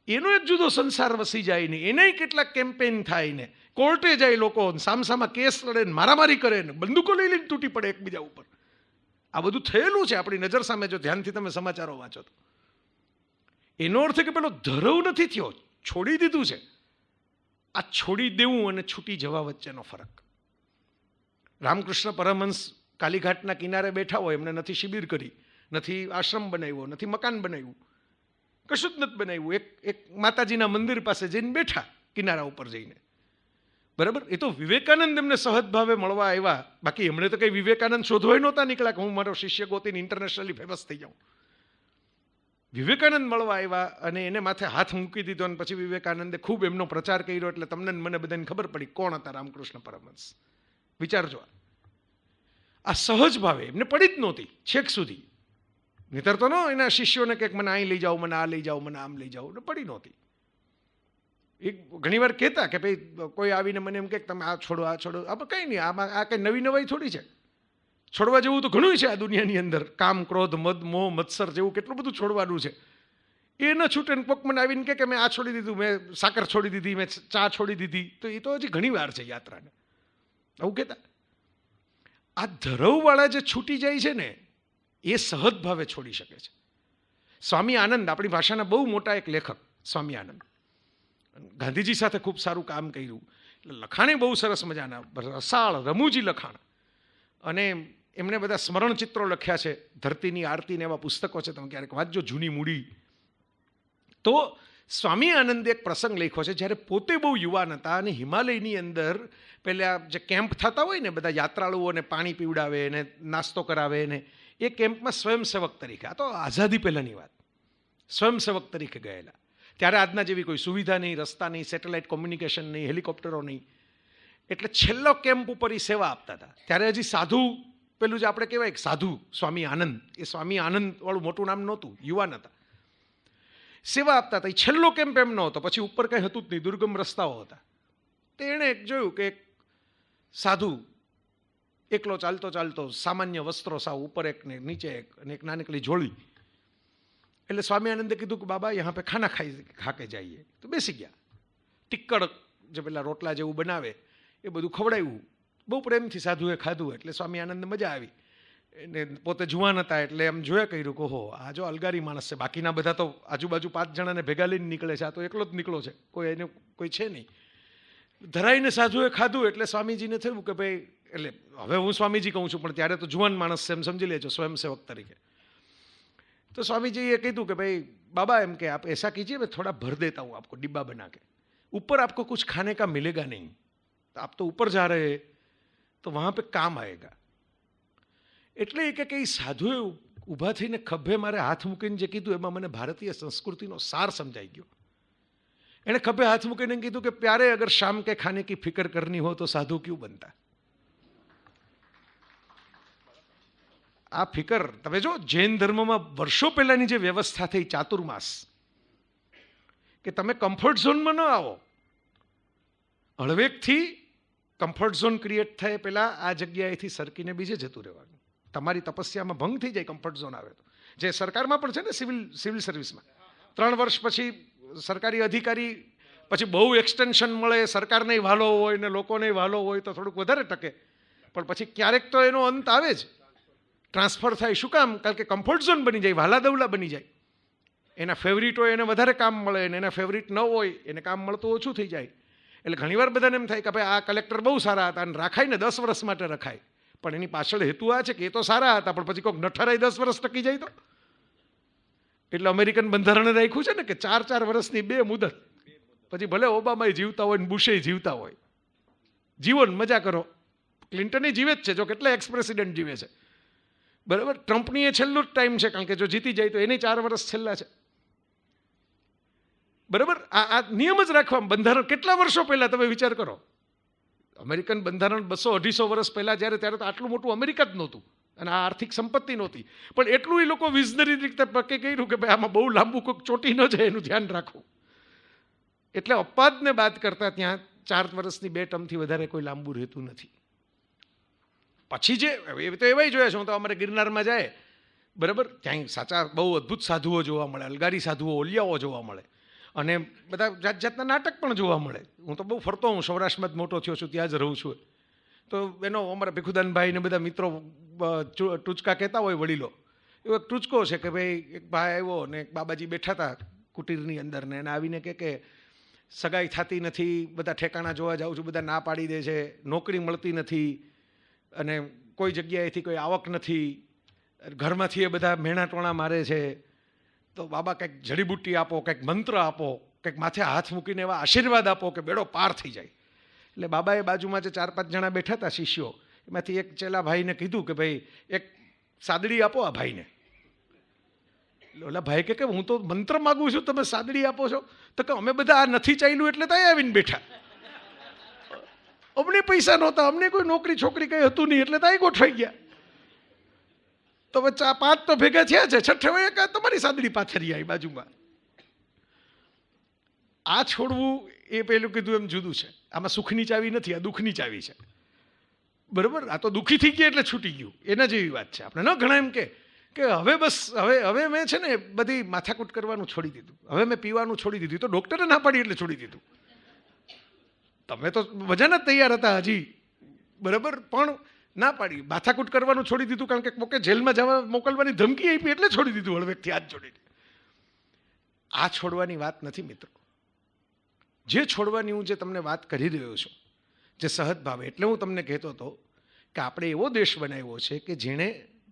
એનો એક જુદો સંસાર વસી જાય ને, એને કેટલાક કેમ્પેન થાય ને, કોર્ટે જાય લોકો, સામસામા કેસ લડે ને, મારામારી કરે ને, બંદૂકો લઈ લઈને તૂટી પડે એકબીજા ઉપર. આ બધું થયેલું છે આપણી નજર સામે, જો ધ્યાનથી તમે સમાચારો વાંચો તો. એનો અર્થ કે પેલો ધરવ નથી થયો, છોડી દીધું છે. આ છોડી દેવું અને છૂટી જવા વચ્ચેનો ફરક. રામકૃષ્ણ પરમહંસ કાલીઘાટના કિનારે બેઠા હોય, એમને નથી શિબિર કરી, નથી આશ્રમ બનાવ્યો, નથી મકાન બનાવ્યું, કશું જ નથી બનાવ્યું. એક માતાજીના મંદિર પાસે જઈને બેઠા, કિનારા ઉપર જઈને, બરાબર. એ તો વિવેકાનંદ એમને સહજ ભાવે મળવા આવ્યા, બાકી એમણે તો કંઈ વિવેકાનંદ શોધવાય નહોતા નીકળ્યા કે હું મારો શિષ્ય ગોતીને ઇન્ટરનેશનલી ફેમસ થઈ જાઉં. વિવેકાનંદ મળવા આવ્યા અને એને માથે હાથ મૂકી દીધો, અને પછી વિવેકાનંદે ખૂબ એમનો પ્રચાર કર્યો. એટલે તમને મને બધાને ખબર પડી કોણ હતા રામકૃષ્ણ પરમહંસ. વિચારજો, આ સહજ ભાવે એમને પડી જ નહોતી છેક સુધી. નહીતર તો એના શિષ્યોને કંઈક મને અહીં લઈ જાઓ, મને આ લઈ જાઓ, મને આમ લઈ જાઓ, પડી નહોતી. એ ઘણી વાર કહેતા કે ભાઈ કોઈ આવીને મને એમ કે તમે આ છોડો, આ છોડો. આપણે કંઈ નહીં, આમાં આ કંઈ નવી નવાઈ થોડી છે. છોડવા જેવું તો ઘણું છે આ દુનિયાની અંદર. કામ, ક્રોધ, મદ, મોહ, મત્સર જેવું કેટલું બધું છોડવાનું છે. એ ન છૂટે ને કોક મને આવીને કે મેં આ છોડી દીધું, મેં સાકર છોડી દીધી, મેં ચા છોડી દીધી, તો એ તો હજી ઘણી વાર છે યાત્રાને. આવું કહેતા. આ ધરવવાળા જે છૂટી જાય છે ને એ સહજ ભાવે છોડી શકે છે. સ્વામી આનંદ, આપણી ભાષાના બહુ મોટા એક લેખક સ્વામી આનંદ, ગાંધીજી સાથે ખૂબ સારું કામ કર્યું. એટલે લખાણે બહુ સરસ મજાના, રસાળ રમૂજી લખાણ. અને એમણે બધા સ્મરણ ચિત્રો લખ્યા છે, ધરતીની આરતી ને એવા પુસ્તકો છે, તમે ક્યારેક વાંચજો, જૂની મૂડી. તો સ્વામી આનંદે એક પ્રસંગ લખ્યો છે, જ્યારે પોતે બહુ યુવાન હતા અને હિમાલયની અંદર પહેલાં જે કેમ્પ થતા હોય ને, બધા યાત્રાળુઓને પાણી પીવડાવે ને નાસ્તો કરાવે ને, એ કેમ્પમાં સ્વયંસેવક તરીકે, આ તો આઝાદી પહેલાંની વાત, સ્વયંસેવક તરીકે ગયેલા. ત્યારે આજના જેવી કોઈ સુવિધા નહીં, રસ્તા નહીં, સેટેલાઇટ કોમ્યુનિકેશન નહીં, હેલિકોપ્ટરો નહીં, એટલે છેલ્લો કેમ્પ ઉપર એ સેવા આપતા હતા. ત્યારે હજી સાધુ, પેલું જે આપણે કહેવાય સાધુ સ્વામી આનંદ, એ સ્વામી આનંદ વાળું મોટું નામ નહોતું, યુવાન હતા, સેવા આપતા હતા. એ છેલ્લો કેમ્પ એમ નહોતો, પછી ઉપર કંઈ હતું જ નહીં, દુર્ગમ રસ્તાઓ હતા. તો એણે જોયું કે એક સાધુ એકલો ચાલતો ચાલતો, સામાન્ય વસ્ત્રો સાવ, ઉપર એક ને નીચે એક, અને એક નાનકડી જોડી. એટલે સ્વામી આનંદે કીધું કે બાબા યહાં પે ખાના ખાકે જઈએ. તો બેસી ગયા. ટિક્કડ જે પેલા રોટલા જેવું બનાવે એ બધું ખવડાવ્યું, બહુ પ્રેમથી સાધુએ ખાધું. એટલે સ્વામી આનંદને મજા આવી. એને પોતે જુવાન હતા એટલે એમ જોયા કર્યું કે હો, આ જો અલગારી માણસ છે, બાકીના બધા તો આજુબાજુ 5 જણાને ભેગા લઈને નીકળે છે, આ તો એકલો જ નીકળો છે, કોઈ એને કોઈ છે નહીં. ધરાઈને સાધુએ ખાધું એટલે સ્વામીજીને થયું કે ભાઈ, એટલે હવે હું સ્વામીજી કહું છું પણ ત્યારે તો જુવાન માણસ છે એમ સમજી લેજો, સ્વયંસેવક તરીકે. तो स्वामी जी ये कही कि भाई बाबा एम के आप ऐसा कीजिए, मैं थोड़ा भर देता हूँ आपको डिब्बा बना के, ऊपर आपको कुछ खाने का मिलेगा नहीं, तो आप तो ऊपर जा रहे हैं तो वहाँ पे काम आएगा. એટલે એ કે કઈ સાધુએ ઊભા થઈને ખભે મારે હાથ મૂકીને જે કીધું એમાં મને ભારતીય સંસ્કૃતિનો સાર સમજાઈ ગયો. એણે ખભે હાથ મૂકીને કીધું કે પ્યારે અગર શામ કે ખાને કી ફિકર કરની હો તો સાધુ ક્यों બનતા. આ ફિકર તમે જો જૈન ધર્મમાં વર્ષો પહેલાની જે વ્યવસ્થા થઈ ચાતુર્માસ, કે તમે કમ્ફર્ટ ઝોનમાં ન આવો, હળવેકથી કમ્ફર્ટ ઝોન ક્રિએટ થાય પહેલા આ જગ્યાએથી સરકીને બીજે જતું રહેવાનું. તમારી તપસ્યામાં ભંગ થઈ જાય કમ્ફર્ટ ઝોન આવે તો. જે સરકારમાં પણ છે ને, સિવિલ સર્વિસમાં 3 વર્ષ પછી સરકારી અધિકારી પછી બહુ એક્સટેન્શન મળે, સરકારને વાલો હોય ને લોકોને વાલો હોય તો થોડુંક વધારે ટકે, પણ પછી ક્યારેક તો એનો અંત આવે જ, ટ્રાન્સફર થાય. શું કામ? કારણ કે કમ્ફર્ટ ઝોન બની જાય, વાલા દવલા બની જાય. એના ફેવરિટ હોય એને વધારે કામ મળે ને એના ફેવરિટ ન હોય એને કામ મળતું ઓછું થઈ જાય. એટલે ઘણીવાર બધાને એમ થાય કે ભાઈ આ કલેક્ટર બહુ સારા હતા અને રાખાય ને 10 વર્ષ માટે રખાય, પણ એની પાછળ હેતુ આ છે કે એ તો સારા હતા પણ પછી કોઈક નઠરાય 10 વર્ષ ટકી જાય તો. એટલે અમેરિકન બંધારણે રાખ્યું છે ને કે 4 વર્ષની 2 મુદત, પછી ભલે ઓબામા જીવતા હોય ને બુશે જીવતા હોય, જીવન મજા કરો. ક્લિન્ટન જીવે જ છે, જો કેટલા એક્સ પ્રેસિડેન્ટ જીવે છે, બરાબર. ટ્રમ્પની એ છેલ્લું જ ટાઈમ છે, કારણ કે જો જીતી જાય તો એને 4 વર્ષ છેલ્લા છે, બરાબર. આ નિયમ જ રાખવા. બંધારણ કેટલા વર્ષો પહેલા તમે વિચાર કરો, અમેરિકન બંધારણ 200-250 વર્ષ પહેલા જ્યારે, ત્યારે તો આટલું મોટું અમેરિકા જ નહોતું અને આ આર્થિક સંપત્તિ નહોતી, પણ એટલું એ લોકો વિઝનરી રીતે પક્કે કર્યું કે ભાઈ આમાં બહુ લાંબુ કોઈક ચોટી ન જાય એનું ધ્યાન રાખવું. એટલે અપવાદને બાદ કરતા ત્યાં 4 વર્ષની 2 ટર્મથી વધારે કોઈ લાંબુ રહેતું નથી. પછી જે એ તો એવાય જોયા છે, હું તો અમારે ગિરનારમાં જાય, બરાબર, ત્યાં સાચા બહુ અદ્ભુત સાધુઓ જોવા મળે, અલગારી સાધુઓ, ઓલિયાઓ જોવા મળે, અને બધા જાત જાતના નાટક પણ જોવા મળે. હું તો બહુ ફરતો, હું સૌરાષ્ટ્રમાં જ મોટો થયો છું, ત્યાં જ રહું છું. તો એનો અમારા ભીખુદાનભાઈ ને બધા મિત્રો ટૂચકા કહેતા હોય વડીલો, એવો એક ટૂચકો છે કે ભાઈ એક ભાઈ આવ્યો ને એક બાબાજી બેઠા હતા કુટીરની અંદર, ને એને આવીને કે સગાઈ થતી નથી, બધા ઠેકાણા જોવા જાઉં છું, બધા ના પાડી દે છે, નોકરી મળતી નથી અને કોઈ જગ્યાએથી કોઈ આવક નથી, ઘરમાંથી એ બધા મેણા ટોણા મારે છે, તો બાબા કંઈક જડીબુટ્ટી આપો, કંઈક મંત્ર આપો, કંઈક માથે હાથ મૂકીને એવા આશીર્વાદ આપો કે બેડો પાર થઈ જાય. એટલે બાબાએ બાજુમાં જે 4-5 જણા બેઠા હતા શિષ્યો, એમાંથી એક ચેલા ભાઈને કીધું કે ભાઈ એક સાદડી આપો આ ભાઈને. ઓલા ભાઈ કે હું તો મંત્ર માગું છું, તમે સાદડી આપો છો? તો કે અમે બધા આ નથી ચાલ્યું એટલે ત્યાં આવીને બેઠા, અમને પૈસા નહોતા, અમને કોઈ નોકરી છોકરી કંઈ હતું નહીં એટલે ત્યાં ગોઠવાઈ ગયા. તો 5 તો ભેગા થયા છે, છઠ્ઠે એક તમારી સાદડી પાથરી આવી બાજુમાં. આ છોડવું એ પેલું કીધું એમ જુદું છે. આમાં સુખની ચાવી નથી, આ દુઃખની ચાવી છે, બરાબર. આ તો દુઃખી થઈ ગયા એટલે છૂટી ગયું, એના જેવી વાત છે. આપણે ન ઘણા એમ કે હવે બસ હવે મેં છે ને બધી માથાકૂટ કરવાનું છોડી દીધું, હવે મેં પીવાનું છોડી દીધું. તો ડૉક્ટરે ના પાડી એટલે છોડી દીધું. તમે તો મજાના જ તૈયાર હતા હજી, બરાબર, પણ ના પાડી. માથાકૂટ કરવાનું છોડી દીધું કારણ કે કોકે જેલમાં જવા મોકલવાની ધમકી આપી એટલે છોડી દીધું હળવેકથી હાથ જોડીને. આ છોડવાની વાત નથી મિત્રો. જે છોડવાની હું જે તમને વાત કરી રહ્યો છું, જે સહજ ભાવે, એટલે હું તમને કહેતો હતો કે આપણે એવો દેશ બનાવ્યો છે કે જેણે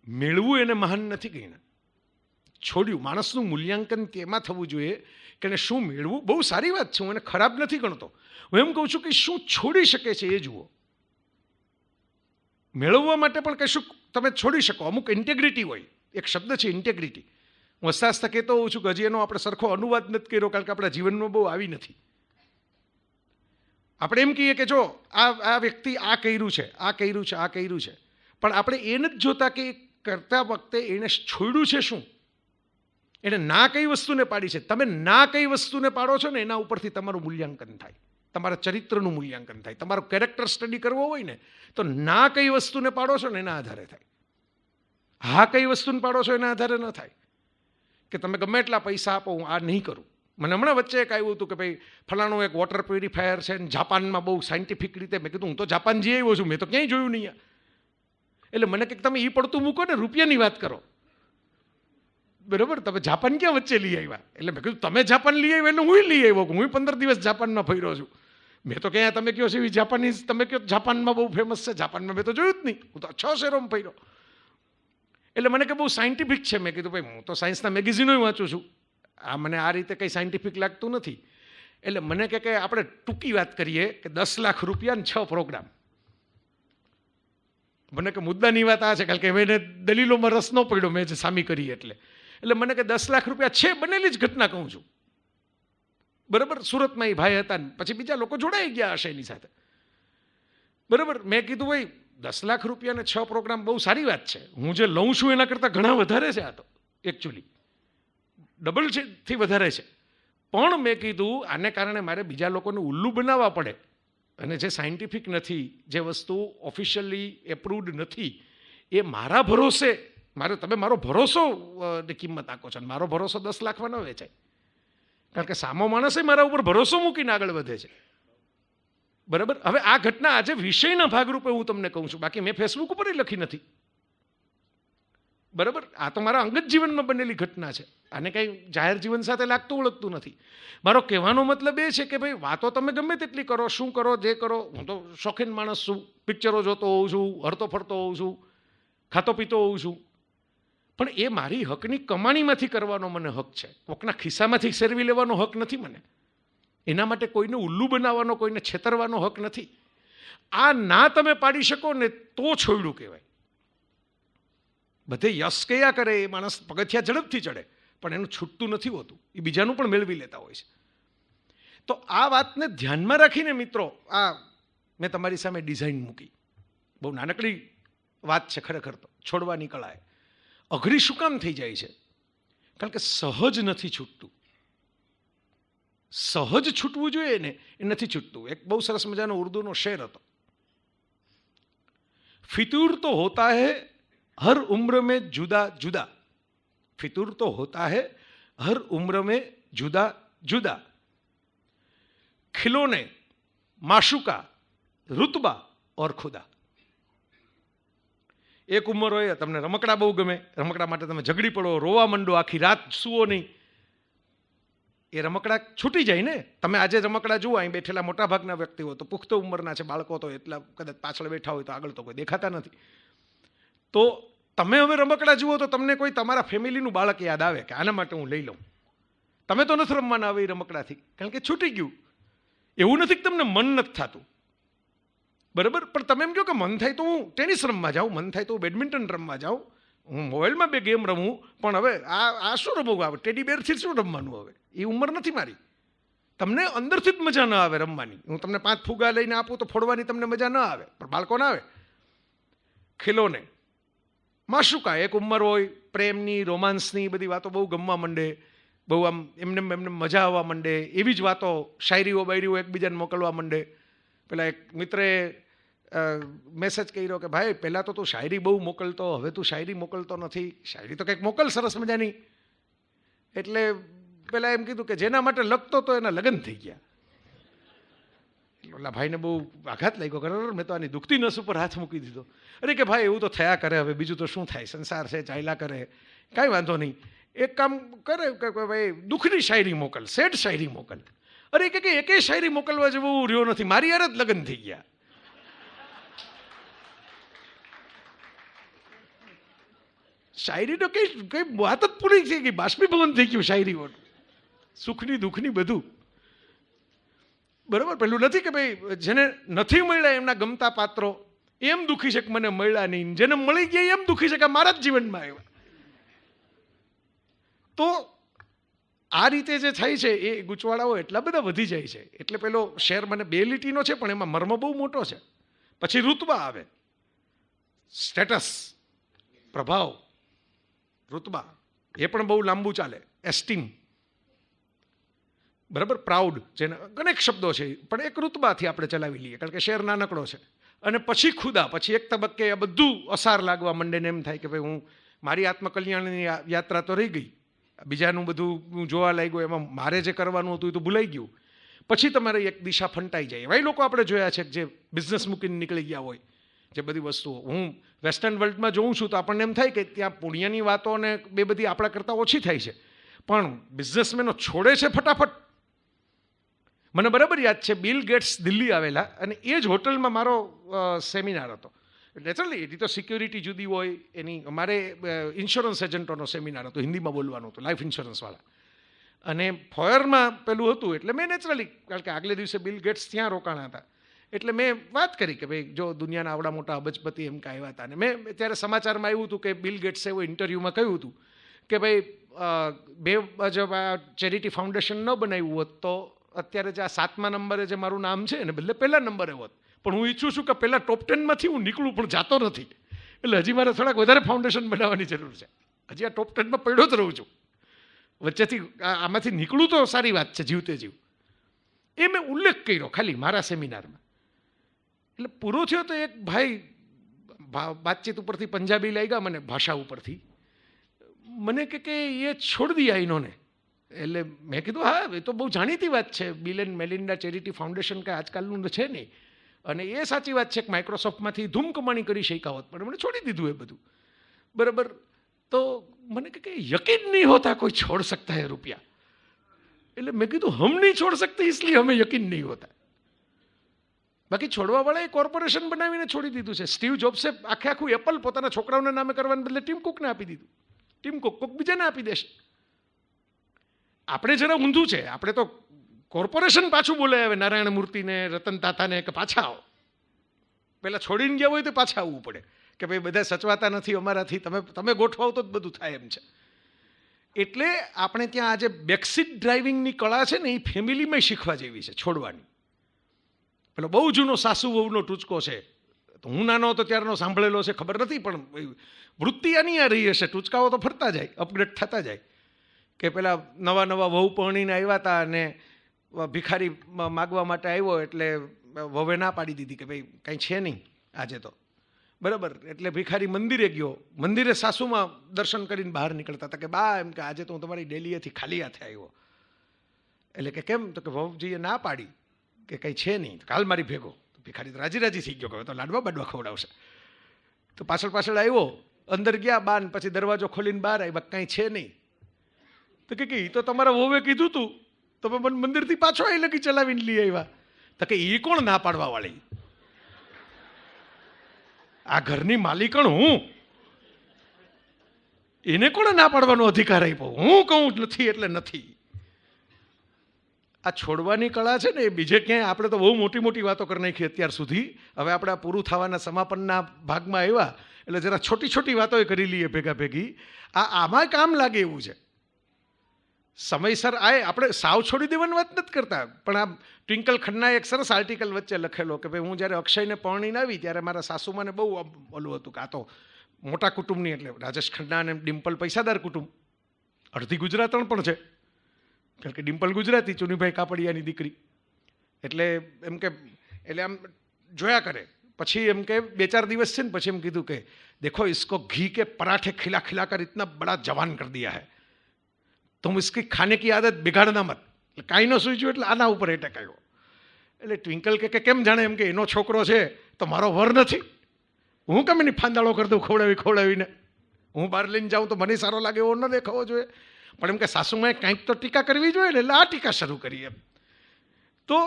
મેળવું એને મહાન નથી ગણ્યા, છોડ્યું. માણસનું મૂલ્યાંકન તેમાં થવું જોઈએ કે એને શું મેળવું. બહુ સારી વાત છે, હું એને ખરાબ નથી ગણતો. હું એમ કહું છું કે શું છોડી શકે છે એ જુઓ. મેળવવા માટે પણ કશું તમે છોડી શકો. અમુક ઇન્ટેગ્રિટી હોય. એક શબ્દ છે ઇન્ટેગ્રિટી. હું હસતા હસતા કહેતો હોઉં છું કે હજી એનો આપણે સરખો અનુવાદ નથી કર્યો, કારણ કે આપણા જીવનમાં બહુ આવી નથી. આપણે એમ કહીએ કે જો આ વ્યક્તિ આ કર્યું છે, આ કર્યું છે, આ કર્યું છે, પણ આપણે એ નથી જોતા કે કરતા વખતે એણે છોડ્યું છે શું, એણે ના કઈ વસ્તુને પાડી છે. તમે ના કઈ વસ્તુને પાડો છો ને એના ઉપરથી તમારું મૂલ્યાંકન થાય, તમારા ચરિત્રનું મૂલ્યાંકન થાય. તમારો કેરેક્ટર સ્ટડી કરવો હોય ને તો ના કઈ વસ્તુને પાડો છો ને એના આધારે થાય. હા કઈ વસ્તુને પાડો છો એના આધારે ન થાય. કે તમે ગમે એટલા પૈસા આપો હું આ નહીં કરું. મને હમણાં વચ્ચે એક આવ્યું હતું કે ભાઈ ફલાણું એક વોટર પ્યુરિફાયર છે ને જાપાનમાં બહુ સાયન્ટિફિક રીતે. મેં કીધું હું તો જાપાન જઈ આવ્યો છું, મેં તો ક્યાંય જોયું નહીં. એટલે મને કે તમે એ પડતું મૂકો ને, રૂપિયાની વાત કરો. બરોબર, તમે જાપાન ક્યાં વચ્ચે લઈ આવ્યા? એટલે મેં કીધું તમે જાપાન લઈ આવ્યા એટલે હું લઈ આવ્યો, હું 15 દિવસ જાપાનમાં ફર્યો છું. મેં તો ક્યાં તમે કહો છો એવી જાપાનીઝ, તમે કહો જાપાનમાં બહુ ફેમસ છે, જાપાનમાં મેં તો જોયું જ નહીં. હું તો 6 શહેરોમાં ફર્યો. એટલે મને કે બહુ સાયન્ટિફિક છે. મેં કીધું ભાઈ હું તો સાયન્સના મેગેઝિનો વાંચું છું, આ મને આ રીતે કંઈ સાયન્ટિફિક લાગતું નથી. એટલે મને કે આપણે ટૂંકી વાત કરીએ કે 10 લાખ રૂપિયા ને 6 પ્રોગ્રામ. મને કે મુદ્દાની વાત આ છે, કારણ કે એને દલીલોમાં રસ ન પડ્યો મેં જે સામી કરી એટલે મને કે 10 લાખ રૂપિયા છે, બનેલી જ ઘટના કહું છું. બરાબર, સુરતમાં એ ભાઈ હતા ને પછી બીજા લોકો જોડાઈ ગયા હશે એની સાથે. બરાબર, મેં કીધું ભાઈ 10 લાખ રૂપિયા ને 6 પ્રોગ્રામ બહુ સારી વાત છે. હું જે લઉં છું એના કરતાં ઘણા વધારે છે. આ તો એકચ્યુઅલી ડબલ છે થી વધારે છે. પણ મેં કીધું આને કારણે મારે બીજા લોકોને ઉલ્લુ બનાવવા પડે, અને જે સાયન્ટિફિક નથી, જે વસ્તુ ઓફિશિયલી એપ્રુવડ નથી, એ મારા ભરોસે તમે મારો ભરોસો ની કિંમત આંકો છો. મારો ભરોસો 10 લાખમાં ન વેચાય, કારણ કે સામો માણસે મારા ઉપર ભરોસો મૂકીને આગળ વધે છે. બરાબર, હવે આ ઘટના આજે વિષયના ભાગરૂપે હું તમને કહું છું, બાકી મેં ફેસબુક ઉપર લખી નથી. બરાબર, આ તો મારા અંગત જીવનમાં બનેલી ઘટના છે. આને કંઈ જાહેર જીવન સાથે લાગતું ઓળખતું નથી. મારો કહેવાનો મતલબ એ છે કે ભાઈ વાતો તમે ગમે તેટલી કરો, શું કરો, જે કરો. હું તો શોખીન માણસ છું, પિક્ચરો જોતો હોઉં છું, હરતો ફરતો હોઉં છું, ખાતો પીતો હોઉં છું, પણ એ મારી હકની કમાણીમાંથી કરવાનો મને હક છે. કોકના ખિસ્સામાંથી સેરવી લેવાનો હક નથી મને. એના માટે કોઈને ઉલ્લુ બનાવવાનો, કોઈને છેતરવાનો હક નથી. આ ના તમે પાડી શકો ને તો છોડ્યું કહેવાય. બધે યશ કયા કરે એ માણસ પગથિયા ઝડપથી ચડે, પણ એનું છૂટતું નથી હોતું, એ બીજાનું પણ મેળવી લેતા હોય છે. તો આ વાતને ધ્યાનમાં રાખીને મિત્રો આ મેં તમારી સામે ડિઝાઇન મૂકી. બહુ નાનકડી વાત છે ખરેખર તો, છોડવાની કળા. અઘરી શું કામ થઈ જાય છે? કારણ કે સહજ નથી છૂટતું. સહજ છૂટવું જોઈએ ને એ નથી છૂટતું. એક બહુ સરસ મજાનો ઉર્દુનો શેર હતો, ફિતુર તો હોતા હૈ हर उम्र में जुदा जुदा, फितूर तो होता है हर उम्र में जुदा जुदा, खिलौने माशुका रुतबा और खुदा. એક ઉંમર હોય તમને રમકડા બહુ ગમે, રમકડા માટે તમે ઝઘડી પડો, રોવા માંડો, આખી રાત સૂવો નહીં. એ રમકડા છૂટી જાય ને. તમે આજે રમકડા જુઓ, અહીં બેઠેલા મોટા ભાગના વ્યક્તિઓ તો પુખ્ત ઉંમરના છે, બાળકો તો એટલા કદાચ પાછળ બેઠા હોય તો આગળ તો કોઈ દેખાતા નથી. તો તમે હવે રમકડા જુઓ તો તમને કોઈ તમારા ફેમિલીનું બાળક યાદ આવે કે આના માટે હું લઈ લઉં. તમે તો નથી રમવાના આવે એ રમકડાથી, કારણ કે છૂટી ગયું. એવું નથી કે તમને મન નથી થતું, બરાબર, પણ તમે એમ કહો કે મન થાય તો હું ટેનિસ રમવા જાઉં, મન થાય તો હું બેડમિન્ટન રમવા જાઉં, હું મોબાઈલમાં 2 ગેમ રમું, પણ હવે આ શું રમવું? આવે ટેડી બેરથી શું રમવાનું? હવે એ ઉંમર નથી મારી. તમને અંદરથી જ મજા ન આવે રમવાની. હું તમને 5 ફુગા લઈને આપું તો ફોડવાની તમને મજા ન આવે, પણ બાળકોને આવે. ખિલોને માશુકા, એક ઉંમર હોય પ્રેમની, રોમાન્સની બધી વાતો બહુ ગમવા માંડે, બહુ આમ એમને મજા આવવા માંડે. એવી જ વાતો શાયરીઓ બાયરીઓ એકબીજાને મોકલવા માંડે. પેલા એક મિત્રે મેસેજ કર્યો કે ભાઈ પહેલાં તો તું શાયરી બહુ મોકલતો, હવે તું શાયરી મોકલતો નથી, શાયરી તો કંઈક મોકલ સરસ મજાની. એટલે પેલા એમ કીધું કે જેના માટે લખતો તો એના લગ્ન થઈ ગયા. ઓલા ભાઈને બહુ આઘાત લાગ્યો. બરાબર, મેં તો આની દુખતી નસ ઉપર હાથ મૂકી દીધો. અરે કે ભાઈ એવું તો થયા કરે, હવે બીજું તો શું થાય, સંસાર છે, ચાલ્યા કરે, કાંઈ વાંધો નહીં. એક કામ કરે કે ભાઈ દુઃખની શાયરી મોકલ, સેડ શાયરી મોકલ. અરે કે એકે શાયરી મોકલવા જેવું રહ્યો નથી, મારી યાર જ લગ્ન થઈ ગયા. શાયરી તો કઈ વાત જ પૂરી થઈ ગઈ, બાષ્પીભવન થઈ ગયું શાયરીઓનું. સુખની દુઃખની બધું. બરાબર, પેલું નથી કે ભાઈ જેને નથી મળ્યા એમના ગમતા પાત્રો એમ દુઃખી છે કે મને મળ્યા નહીં, જેને મળી ગયા એમ દુઃખી છે કે મારા જ જીવનમાં આવ્યા. તો આ રીતે જે થાય છે એ ગૂંચવાડાઓ એટલા બધા વધી જાય છે. એટલે પેલો શેર મને 2 લીટીનો છે પણ એમાં મર્મ બહુ મોટો છે. પછી ઋતબા આવે, સ્ટેટસ, પ્રભાવ, ઋતબા એ પણ બહુ લાંબુ ચાલે. એસ્ટીમ, બરાબર, પ્રાઉડ, જેને અનેક શબ્દો છે પણ એક ઋતબાથી આપણે ચલાવી લઈએ કારણ કે શેર નાનકડો છે. અને પછી ખુદા, પછી એક તબક્કે આ બધું અસાર લાગવા માંડે ને એમ થાય કે ભાઈ હું મારી આત્મકલ્યાણની યાત્રા તો રહી ગઈ, બીજાનું બધું હું જોવા લાગ્યો, એમાં મારે જે કરવાનું હતું એ તો ભૂલાઈ ગયું. પછી તમારે એક દિશા ફંટાઈ જાય. એવા લોકો આપણે જોયા છે કે જે બિઝનેસ મૂકીને નીકળી ગયા હોય, જે બધી વસ્તુઓ. હું વેસ્ટર્ન વર્લ્ડમાં જોઉં છું તો આપણને એમ થાય કે ત્યાં પુણ્યની વાતો અને બે બધી આપણા કરતાં ઓછી થાય છે, પણ બિઝનેસમેનો છોડે છે ફટાફટ. મને બરાબર યાદ છે, બિલ ગેટ્સ દિલ્હી આવેલા અને એ જ હોટલમાં મારો સેમિનાર હતો. નેચરલી એની તો સિક્યોરિટી જુદી હોય એની. અમારે ઇન્સ્યોરન્સ એજન્ટોનો સેમિનાર હતો, હિન્દીમાં બોલવાનું હતું, લાઈફ ઇન્સ્યોરન્સવાળા. અને ફોયરમાં પેલું હતું એટલે મેં નેચરલી, કારણ કે આગલે દિવસે બિલ ગેટ્સ ત્યાં રોકાણા હતા, એટલે મેં વાત કરી કે ભાઈ જો દુનિયાના આવડા મોટા અબજપતિ એમ કાંઈ આવ્યા હતા. અને મેં ત્યારે સમાચારમાં આવ્યું હતું કે બિલ ગેટ્સે એવું ઇન્ટરવ્યૂમાં કહ્યું હતું કે ભાઈ જો આ ચેરિટી ફાઉન્ડેશન ન બનાવ્યું હોત તો અત્યારે જે આ 7મા નંબરે જે મારું નામ છે એને બદલે પહેલા નંબરે હોત. પણ હું ઈચ્છું છું કે પહેલા ટોપ 10માંથી હું નીકળું, પણ જાતો નથી. એટલે હજી મારે થોડાક વધારે ફાઉન્ડેશન બનાવવાની જરૂર છે. હજી આ ટોપ 10માં પડ્યો જ રહું છું. વચ્ચેથી આમાંથી નીકળું તો સારી વાત છે, જીવતે જીવ. એ મેં ઉલ્લેખ કર્યો ખાલી મારા સેમિનારમાં. એટલે પૂરો થયો તો એક ભાઈ વાતચીત ઉપરથી પંજાબી લાગ્યા મને, ભાષા ઉપરથી મને કે એ છોડ દિયા ઇન્હોને. એટલે મેં કીધું હા એ તો બહુ જાણીતી વાત છે, bill and Melinda charity foundation કાંઈ આજકાલનું છે નહીં. અને એ સાચી વાત છે કે માઇક્રોસોફ્ટમાંથી ધૂમ કમાણી કરી શક્યા હોત, પણ મને છોડી દીધું એ બધું. બરાબર, તો મને કે યકીન નહીં હોતા કોઈ છોડ सकता है રૂપિયા. એટલે મેં કીધું હમ નહીં છોડ सकते इसलिए हमें यकीन नहीं होता. બાકી છોડવાવાળાએ કોર્પોરેશન બનાવીને છોડી દીધું છે. સ્ટીવ જોબ્સે આખું એપલ પોતાના છોકરાઓના નામે કરવાને બદલે ટીમ કુકને આપી દીધું. ટીમ કુક કોક બીજાને આપી દેશે. આપણે જરા ઊંધું છે, આપણે તો કોર્પોરેશન પાછું બોલાય આવે નારાયણ મૂર્તિને, રતન તાતાને કે પાછા આવો. પહેલાં છોડીને ગયા હોય તો પાછા આવવું પડે કે ભાઈ બધા સચવાતા નથી અમારાથી, તમે ગોઠવાવ તો જ બધું થાય એમ છે. એટલે આપણે ત્યાં આજે બેકસીટ ડ્રાઇવિંગની કળા છે ને એ ફેમિલીમાં શીખવા જેવી છે, છોડવાની. પેલો બહુ જૂનો સાસુ વહુનો ટૂચકો છે, તો હું નાનો હતો ત્યારનો સાંભળેલો છે, ખબર નથી, પણ વૃત્તિ આની આ રહી હશે. ટૂચકાઓ તો ફરતા જાય, અપગ્રેડ થતા જાય. કે પેલા નવા વહુ પરણીને આવ્યા હતા અને ભિખારી માગવા માટે આવ્યો, એટલે વહુએ ના પાડી દીધી કે ભાઈ કાંઈ છે નહીં આજે તો. બરાબર, એટલે ભિખારી મંદિરે ગયો. મંદિરે સાસુમાં દર્શન કરીને બહાર નીકળતા હતા કે બા એમ કે આજે તો હું તમારી ડેલીએથી ખાલી હાથે આવ્યો. એટલે કે કેમ? તો કે વહુજીએ ના પાડી કે કંઈ છે નહીં, કાલ મારી ભેગો. ભિખારી તો રાજી થઈ ગયો કે તો લાડવા બાડવા ખવડાવશે. તો પાછળ આવ્યો, અંદર ગયા બાન, પછી દરવાજો ખોલીને બહાર આવ્યા, કાંઈ છે નહીં. તો કે એ તો તમારા વહુએ કીધું તું, તમે મને મંદિરથી પાછો આવી લગી ચલાવીને લઈ આવ્યા. તો કે એ કોણ ના પાડવા વાળી? આ ઘરની માલિકણ હું, એને કોણે ના પાડવાનો અધિકાર આપ્યો? હું કહું નથી એટલે નથી. આ છોડવાની કળા છે ને એ બીજે ક્યાંય, આપણે તો બહુ મોટી વાતો કરી નાખી અત્યાર સુધી. હવે આપણે આ પૂરું થવાના સમાપનના ભાગમાં આવ્યા એટલે જરા છોટી વાતો કરી લઈએ ભેગા ભેગી. આમાં કામ લાગે એવું છે. સમયસર આપણે સાવ છોડી દેવાની વાત નથી કરતા, પણ આ ટ્વિંકલ ખન્નાએ એક સરસ આર્ટિકલ વચ્ચે લખેલો કે ભાઈ હું જ્યારે અક્ષયને પરણીને આવી ત્યારે મારા સાસુમાને બહુ ઓલું હતું કે આ તો મોટા કુટુંબની, એટલે રાજેશ ખન્ના અને ડિમ્પલ પૈસાદાર કુટુંબ, અડધી ગુજરાતણ પણ છે. કારણ કે ડિમ્પલ ગુજરાતી, ચુનીભાઈ કાપડિયાની દીકરી, એટલે એમ કે એટલે આમ જોયા કરે. પછી એમ કે 2-4 દિવસ છે ને પછી એમ કીધું કે દેખો इसको घी के पराठे खिला खिला कर इतना बड़ा जवान कर दिया है, तुम इसकी खाने की आदत बिगाड़ना मत. એટલે કાંઈ ન સૂચ્યું એટલે આના ઉપર એટેક આવ્યો. એટલે ટ્વિંકલ કે કેમ જાણે એમ કે એનો છોકરો છે તો મારો વર નથી, હું કેમ એની ફાંદાળો કરી દઉં ખવડાવીને? હું બહાર લઈને જાઉં તો મને સારો લાગે એવો ન દેખાવો જોઈએ. પણ એમ કે સાસુમાએ કાંઈક તો ટીકા કરવી જોઈએ ને, એટલે આ ટીકા શરૂ કરી એમ. તો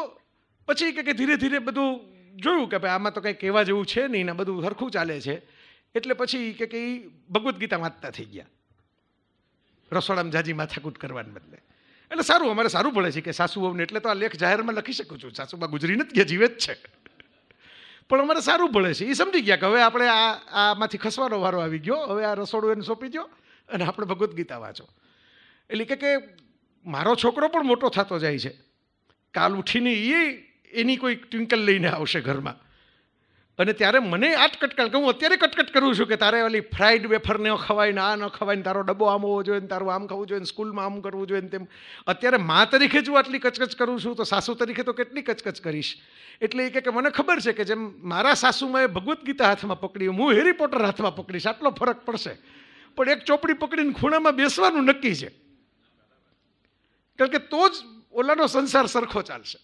પછી કે ધીરે બધું જોયું કે ભાઈ આમાં તો કંઈ કહેવા જેવું છે નહીં ને બધું સરખું ચાલે છે. એટલે પછી કે ભગવદ્ ગીતા વાંચતા થઈ ગયા, રસોડામાં જાજી માથાકૂટ કરવાને બદલે. એટલે સારું, અમારે સારું પડે છે કે સાસુ વહુને, એટલે તો આ લેખ જાહેરમાં લખી શકું છું. સાસુમાં ગુજરી નથી ગયા, જીવે જ છે, પણ અમારે સારું પડે છે. એ સમજી ગયા કે હવે આપણે આમાંથી ખસવાનો વારો આવી ગયો, હવે આ રસોડું એને સોંપી દો અને આપણે ભગવદ્ ગીતા વાંચો. એટલે કે મારો છોકરો પણ મોટો થતો જાય છે, કાલ ઉઠીને એની કોઈ ટ્વિંકલ લઈને આવશે ઘરમાં, અને ત્યારે મને આ જ કટકટ કે હું અત્યારે કટકટ કરું છું કે તારે ઓલી ફ્રાઈડ વેફર ન ખવાય ને આ ન ખવાય ને તારો ડબ્બો આમ હોવો જોઈએ ને તારું આમ ખાવું જોઈએ ને સ્કૂલમાં આમ કરવું જોઈએ ને તેમ. અત્યારે મા તરીકે જો આટલી કચકચ કરું છું તો સાસુ તરીકે તો કેટલી કચકચ કરીશ. એટલે એ કે મને ખબર છે કે જેમ મારા સાસુમાં ભગવદ્ ગીતા હાથમાં પકડી, હું હેરી પોટર હાથમાં પકડીશ, આટલો ફરક પડશે. પણ એક ચોપડી પકડીને ખૂણામાં બેસવાનું નક્કી છે, કારણ કે તો જ ઓલાનો સંસાર સરખો ચાલશે.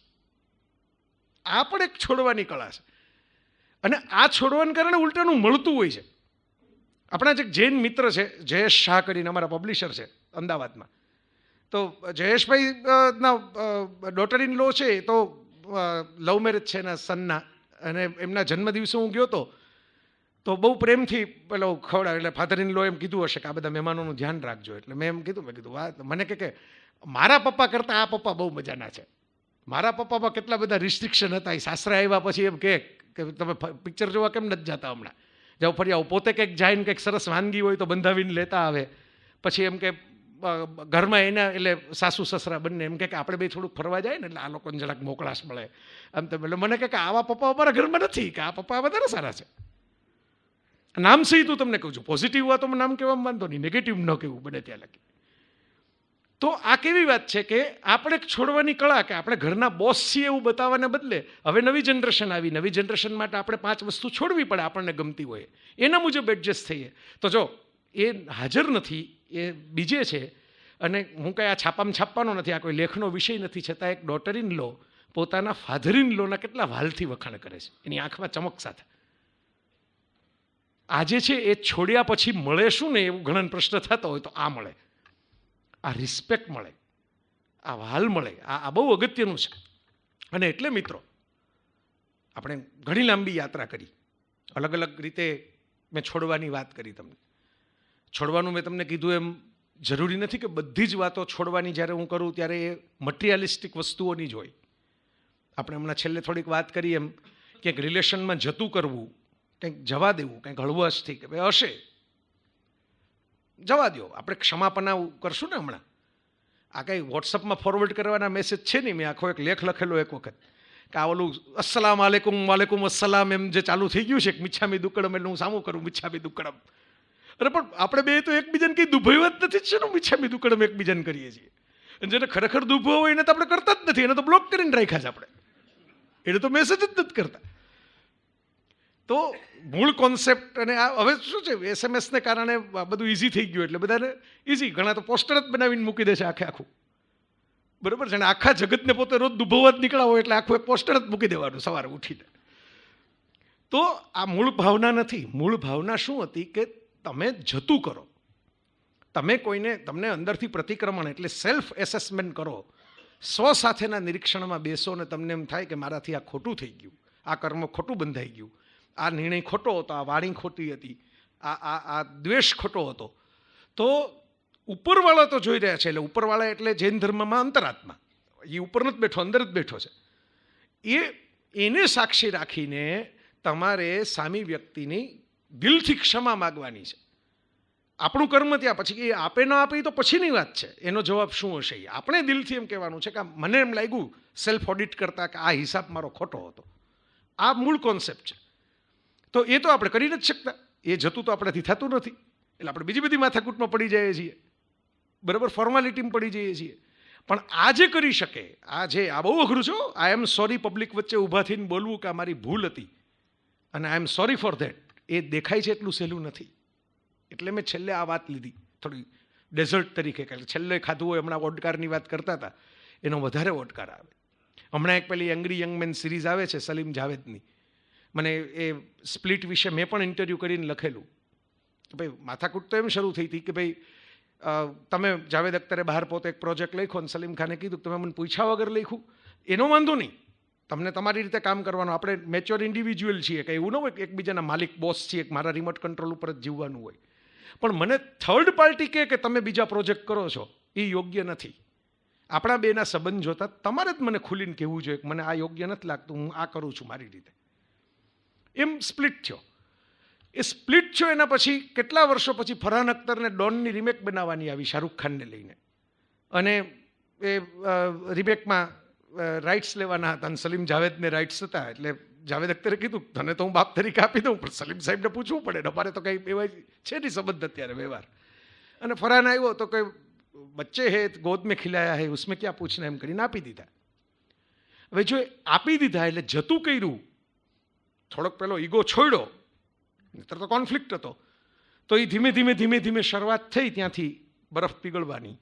આ પણ એક છોડવાની કળા છે, અને આ છોડવાને કારણે ઉલટાનું મળતું હોય છે. આપણા જે જૈન મિત્ર છે જયેશ શાહ કરીને, અમારા પબ્લિશર છે અમદાવાદમાં, તો જયેશભાઈ ના ડોટર ઇન લો છે, તો લવ મેરેજ છે એના સનના, અને એમના જન્મદિવસે હું ગયો તો બહુ પ્રેમથી પેલો ખવડાવે. એટલે ફાધર ઇન લો એમ કીધું હશે કે આ બધા મહેમાનોનું ધ્યાન રાખજો. એટલે મેં કીધું વાહ, મને કે મારા પપ્પા કરતાં આ પપ્પા બહુ મજાના છે. મારા પપ્પામાં કેટલા બધા રિસ્ટ્રિક્શન હતા, એ સાસરે આવ્યા પછી એમ કે તમે પિક્ચર જોવા કેમ નથી જતા, હમણાં જાઓ ફરી આવો. પોતે કંઈક જાય ને કંઈક સરસ વાનગી હોય તો બંધાવીને લેતા આવે. પછી એમ કે ઘરમાં એના એટલે સાસુ સસરા બંને એમ કે આપણે બે થોડુંક ફરવા જાય ને એટલે આ લોકોને જરાક મોકળાશ મળે આમ તો. એટલે મને કે આવા પપ્પા અમારા ઘરમાં નથી, કે આ પપ્પા વધારે સારા છે. નામ સહિત હું તમને કહું છું, પોઝિટિવ હોય તો નામ કહેવામાં વાંધો નહીં, નેગેટિવ ન કહેવું બને ત્યાં લગી. તો આ કેવી વાત છે કે આપણે છોડવાની કળા, કે આપણે ઘરના બોસ છીએ એવું બતાવવાને બદલે હવે નવી જનરેશન આવી, નવી જનરેશન માટે આપણે 5 વસ્તુ છોડવી પડે આપણને ગમતી હોય, એના મુજબ એડજસ્ટ થઈએ. તો જો એ હાજર નથી, એ બીજે છે, અને હું કંઈ આ છાપામાં છાપવાનો નથી, આ કોઈ લેખનો વિષય નથી, છતાં એક ડોટર ઇન લો પોતાના ફાધર ઇન લોના કેટલા વાલથી વખાણ કરે છે, એની આંખમાં ચમક સાથે. આજે છે એ છોડ્યા પછી મળે શું ને એવું ઘણા પ્રશ્ન થતો હોય, તો આ મળે, આ રિસ્પેક્ટ મળે, આ વાલ મળે, આ બહુ અગત્યનું છે. અને એટલે મિત્રો આપણે ઘણી લાંબી યાત્રા કરી, અલગ અલગ રીતે મેં છોડવાની વાત કરી તમને. છોડવાનું મેં તમને કીધું એમ જરૂરી નથી કે બધી જ વાતો છોડવાની જ્યારે હું કરું ત્યારે એ મટીરિયાલિસ્ટિક વસ્તુઓની જ હોય. આપણે હમણાં છેલ્લે થોડીક વાત કરી એમ કે રિલેશનમાં જતું કરવું, કંઈક જવા દેવું, કંઈક હળવાશથી કે ભાઈ હશે જવા દો, આપણે ક્ષમાપના કરશું ને. હમણાં આ કંઈ વોટ્સઅપમાં ફોરવર્ડ કરવાના મેસેજ છે નહીં, મેં આખો એક લેખ લખેલો એક વખત કે આ ઓલું અસ્સલામ આલેકુમ વાલેકુમ અસ્સલામ એમ જે ચાલુ થઈ ગયું છે, મિચ્છામી દુક્કડમ, એટલે હું સામું કરું મિચ્છામી દુક્કડમ. અરે પણ આપણે બે તો એકબીજાને કંઈ દુભાવ્યા જ નથી જ છે ને, મિચ્છામી દુક્કડમ એકબીજાને કરીએ છીએ. અને જેને ખરેખર દુભાવ હોય એને તો આપણે કરતા જ નથી, એને તો બ્લોક કરીને રાખ્યા છે આપણે, એને તો મેસેજ જ નથી કરતા. તો મૂળ કોન્સેપ્ટ, અને આ હવે શું છે SMS ને કારણે બધું ઇઝી થઈ ગયું, એટલે બધાને ઇઝી, ઘણા તો પોસ્ટર જ બનાવીને મૂકી દે છે આખું, બરાબર છે ને. આખા જગતને પોતે રોજ દુભવવા જ નીકળ્યા હોય એટલે આખું એક પોસ્ટર જ મૂકી દેવાનું સવારે ઉઠીને. તો આ મૂળ ભાવના નથી. મૂળ ભાવના શું હતી કે તમે જતું કરો, તમે કોઈને, તમને અંદરથી પ્રતિક્રમણ એટલે સેલ્ફ એસેસમેન્ટ કરો, સ્વ સાથેના નિરીક્ષણમાં બેસો ને તમને એમ થાય કે મારાથી આ ખોટું થઈ ગયું, આ કર્મ ખોટું બંધાઈ ગયું, આ નિર્ણય ખોટો હતો, આ વાણી ખોટી હતી, આ દ્વેષ ખોટો હતો. તો ઉપરવાળા તો જોઈ રહ્યા છે, એટલે ઉપરવાળા એટલે જૈન ધર્મમાં અંતરાત્મા, એ ઉપર નથી બેઠો, અંદર જ બેઠો છે. એને સાક્ષી રાખીને તમારે સામી વ્યક્તિની દિલથી ક્ષમા માગવાની છે. આપણું કર્મ ત્યાં, પછી એ આપે ન આપે તો પછીની વાત છે, એનો જવાબ શું હશે. આપણે દિલથી એમ કહેવાનું છે કે મને એમ લાગ્યું સેલ્ફ ઓડિટ કરતા કે આ હિસાબ મારો ખોટો હતો. આ મૂળ કોન્સેપ્ટ છે. તો એ તો આપણે કરી નથી શકતા, એ જતું તો આપણાથી થતું નથી, એટલે આપણે બીજી બધી માથાકૂટમાં પડી જઈએ છીએ, બરાબર, ફોર્માલિટીમાં પડી જઈએ છીએ. પણ આ જે કરી શકે, આ બહુ અઘરું છે. આઈ એમ સોરી પબ્લિક વચ્ચે ઊભા થઈને બોલવું કે આ મારી ભૂલ હતી અને આઈ એમ સોરી ફોર ધેટ, એ દેખાય છે એટલું સહેલું નથી. એટલે મેં છેલ્લે આ વાત લીધી થોડી ડેઝર્ટ તરીકે, કે છેલ્લે ખાધું હોય, હમણાં ઓડકારની વાત કરતા હતા, એનો વધારે ઓડકાર આવે. હમણાં એક પેલી એંગ્રી યંગ મેન સિરીઝ આવે છે સલીમ જાવેદની, મને એ સ્પ્લિટ વિશે મેં પણ ઇન્ટરવ્યૂ કરીને લખેલું કે ભાઈ માથાકૂટ તો એમ શરૂ થઈ હતી કે ભાઈ તમે જાવેદ અખ્તરે બહાર પોતે એક પ્રોજેક્ટ લખ્યો અને સલીમ ખાને કીધું કે તમે મને પૂછ્યા વગર લખ્યું, એનો વાંધો નહીં, તમને તમારી રીતે કામ કરવાનું, આપણે મેચ્યોર ઇન્ડિવિજ્યુઅલ છીએ, કંઈ એવું ન હોય કે એકબીજાના માલિક બોસ છીએ, મારા રિમોટ કંટ્રોલ ઉપર જ જીવવાનું હોય. પણ મને થર્ડ પાર્ટી કે તમે બીજા પ્રોજેક્ટ કરો છો એ યોગ્ય નથી. આપણા બેના સંબંધ જોતા તમારે જ મને ખુલીને કહેવું જોઈએ કે મને આ યોગ્ય નથી લાગતું, હું આ કરું છું મારી રીતે. એમ સ્પ્લિટ થયો. એ સ્પ્લિટ થયો એના પછી કેટલા વર્ષો પછી ફરહાન અખ્તરને ડોનની રિમેક બનાવવાની આવી શાહરૂખ ખાનને લઈને, અને એ રિમેકમાં રાઇટ્સ લેવાના હતા અને સલીમ જાવેદને રાઇટ્સ હતા. એટલે જાવેદ અખ્તરે કીધું તને તો હું બાપ તરીકે આપી દઉં, પણ સલીમ સાહેબને પૂછવું પડે, અમારે તો કંઈ એવા છે નહીં સંબંધ અત્યારે વ્યવહાર. અને ફરહાન આવ્યો તો કંઈ બચ્ચે હે ગોદ મેં ખિલાયા હે ઉસમેં ક્યાં પૂછના એમ કરીને આપી દીધા. હવે જો આપી દીધા એટલે જતું કર્યું, થોડોક પેલો ઈગો છોડ્યો, નહીતર તો કોન્ફ્લિક્ટ હતો, તો એ ધીમે ધીમે ધીમે ધીમે શરૂઆત થઈ ત્યાંથી બરફ પીગળવાની.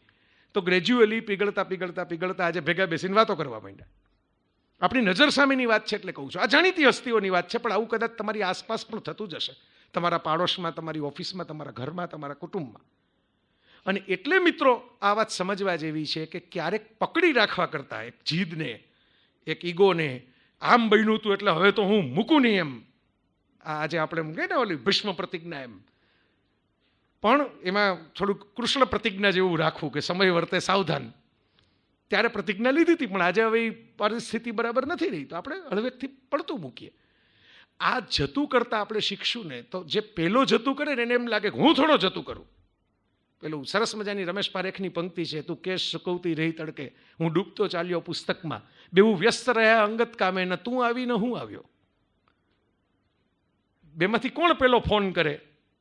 તો ગ્રેજ્યુઅલી પીગળતા પીગળતા પીગળતા આજે ભેગા બેસીને વાતો કરવા માંડ્યા. આપણી નજર સામેની વાત છે એટલે કહું છું, આ જાણીતી હસ્તીઓની વાત છે, પણ આવું કદાચ તમારી આસપાસ પણ થતું જ હશે, તમારા પાડોશમાં, તમારી ઓફિસમાં, તમારા ઘરમાં, તમારા કુટુંબમાં. અને એટલે મિત્રો આ વાત સમજવા જેવી છે કે ક્યારેક પકડી રાખવા કરતાં એક જીદને, એક ઈગોને, આમ બન્યું હતું એટલે હવે તો હું મૂકું નહીં એમ, આજે આપણે એમ કહીએ ને ઓલી ભીષ્મ પ્રતિજ્ઞા, એમ પણ એમાં થોડુંક કૃષ્ણ પ્રતિજ્ઞા જેવું રાખવું કે સમય વર્તે સાવધાન. ત્યારે પ્રતિજ્ઞા લીધી હતી, પણ આજે હવે પરિસ્થિતિ બરાબર નથી રહી, તો આપણે હળવેકથી પડતું મૂકીએ. આ જતું કરતાં આપણે શીખશું ને તો જે પેલો જતું કરે ને એને એમ લાગે હું થોડો જતું કરું. પેલું સરસ મજાની રમેશ પારેખની પંક્તિ છે, તું કેશ સુકવતી રહી તડકે, હું ડૂબતો ચાલ્યો પુસ્તકમાં, બેવું વ્યસ્ત રહ્યા અંગત કામે, ન તું આવી ન હું આવ્યો. બેમાંથી કોણ પેલો ફોન કરે?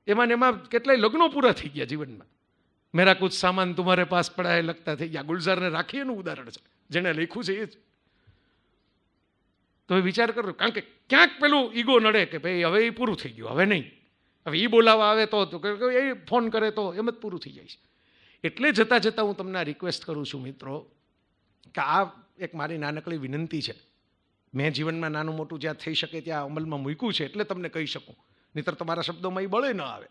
એમાં ને એમાં કેટલાય લગ્નો પૂરા થઈ ગયા જીવનમાં. મેરા કુછ સામાન તુમ્હારે પાસ પડા હે લગતા થઈ ગયા. ગુલઝારને રાખી એનું ઉદાહરણ છે, જેને લખ્યું છે એ જ. તો વિચાર કરો, કારણ કે ક્યાંક પેલું ઈગો નડે કે ભાઈ હવે એ પૂરું થઈ ગયું, હવે નહીં, હવે એ બોલાવા આવે તો એ ફોન કરે તો એમ જ પૂરું થઈ જાય છે. એટલે જતાં જતાં હું તમને રિક્વેસ્ટ કરું છું મિત્રો કે આ એક મારી નાનકડી વિનંતી છે. મેં જીવનમાં નાનું મોટું જ્યાં થઈ શકે ત્યાં અમલમાં મૂક્યું છે એટલે તમને કહી શકું, નહીંતર તમારા શબ્દોમાં એ બળે ન આવે.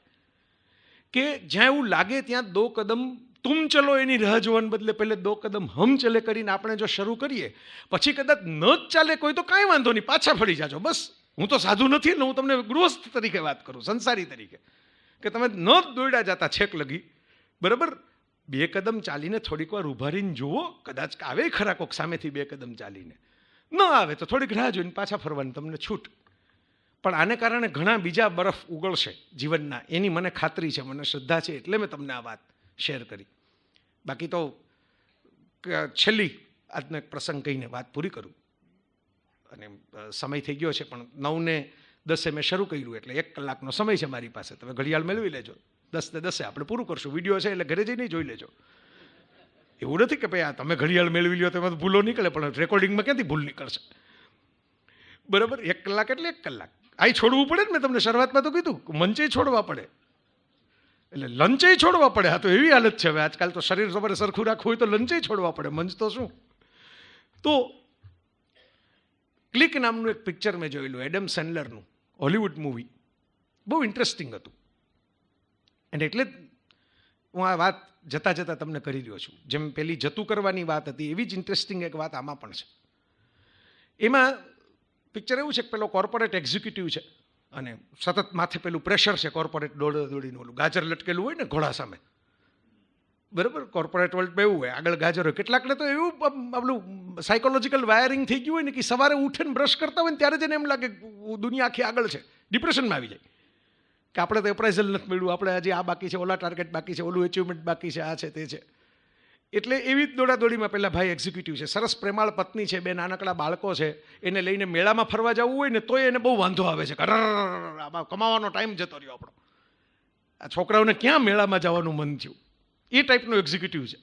કે જ્યાં એવું લાગે ત્યાં 2 કદમ તુમ ચલો એની રાહ જોવાને બદલે પહેલે 2 કદમ હમ ચલે કરીને આપણે જો શરૂ કરીએ, પછી કદાચ ન જ ચાલે કોઈ તો કાંઈ વાંધો નહીં, પાછા ફરી જાજો. બસ હું તો સાધુ નથી ને, હું તમને ગૃહસ્થ તરીકે વાત કરું, સંસારી તરીકે, કે તમે ન જ દોડ્યા જતા છેક લગી, બરાબર 2 કદમ ચાલીને થોડીક વાર ઊભા રહીને જુઓ, કદાચ આવે ખરા કોક સામેથી 2 કદમ ચાલીને, ન આવે તો થોડીક રાહ જોઈને પાછા ફરવાની તમને છૂટ. પણ આને કારણે ઘણા બીજા બરફ ઉગળશે જીવનના, એની મને ખાતરી છે, મને શ્રદ્ધા છે, એટલે મેં તમને આ વાત શેર કરી. બાકી તો છેલ્લી આજનો એક પ્રસંગ કહીને વાત પૂરી કરું, અને સમય થઈ ગયો છે, પણ 9:10 મેં શરૂ કર્યું એટલે 1 કલાકનો સમય છે મારી પાસે. તમે ઘડિયાળ મેળવી લેજો, 10:10 આપણે પૂરું કરશું. વિડીયો છે એટલે ઘરે જઈને જોઈ લેજો. એવું નથી કે ભાઈ આ તમે ઘડિયાળ મેળવી લ્યો તો એમાં ભૂલો નીકળે, પણ રેકોર્ડિંગમાં ક્યાંથી ભૂલ નીકળશે? બરાબર, 1 કલાક એટલે 1 કલાક. આ છોડવું પડે ને, મેં તમને શરૂઆતમાં તો કીધું મંચે છોડવા પડે, એટલે લંચે છોડવા પડે. હા તો એવી હાલત છે હવે આજકાલ તો, શરીર તમારે સરખું રાખવું હોય તો લંચે છોડવા પડે, મંચ તો શું. તો ક્લિક નામનું એક પિક્ચર મેં જોયેલું, એડમ સેન્ડલરનું, હોલિવૂડ મૂવી, બહુ ઇન્ટરેસ્ટિંગ હતું. અને એટલે હું આ વાત જતાં જતાં તમને કરી રહ્યો છું. જેમ પેલી જતું કરવાની વાત હતી, એવી જ ઇન્ટરેસ્ટિંગ એક વાત આમાં પણ છે. એમાં પિક્ચર એવું છે કે પેલો કોર્પોરેટ એક્ઝિક્યુટિવ છે અને સતત માથે પેલું પ્રેશર છે, કોર્પોરેટ દોડીને ઓલું ગાજર લટકેલું હોય ને ઘોડા સામે, બરાબર. કોર્પોરેટ વર્લ્ડમાં એવું હોય, આગળ ગાજર હોય. કેટલાકને તો એવું આપણું સાયકોલોજીકલ વાયરિંગ થઈ ગયું હોય ને કે સવારે ઉઠીને બ્રશ કરતા હોય ને ત્યારે જ એને એમ લાગે દુનિયા આખી આગળ છે, ડિપ્રેશનમાં આવી જાય કે આપણે તો એપ્રાઇઝલ નથી મળ્યું, આપણે હજી આ બાકી છે, ઓલા ટાર્ગેટ બાકી છે, ઓલું અચીવમેન્ટ બાકી છે, આ છે તે છે. એટલે એવી જ દોડાદોડીમાં પેલા ભાઈ એક્ઝિક્યુટિવ છે, સરસ પ્રેમાળ પત્ની છે, 2 નાનકડા બાળકો છે, એને લઈને મેળામાં ફરવા જવું હોય ને તોય એને બહુ વાંધો આવે છે, આમાં કમાવાનો ટાઈમ જતો રહ્યો આપણો, આ છોકરાઓને ક્યાં મેળામાં જવાનું મન થયું, એ ટાઈપનો એક્ઝિક્યુટિવ છે.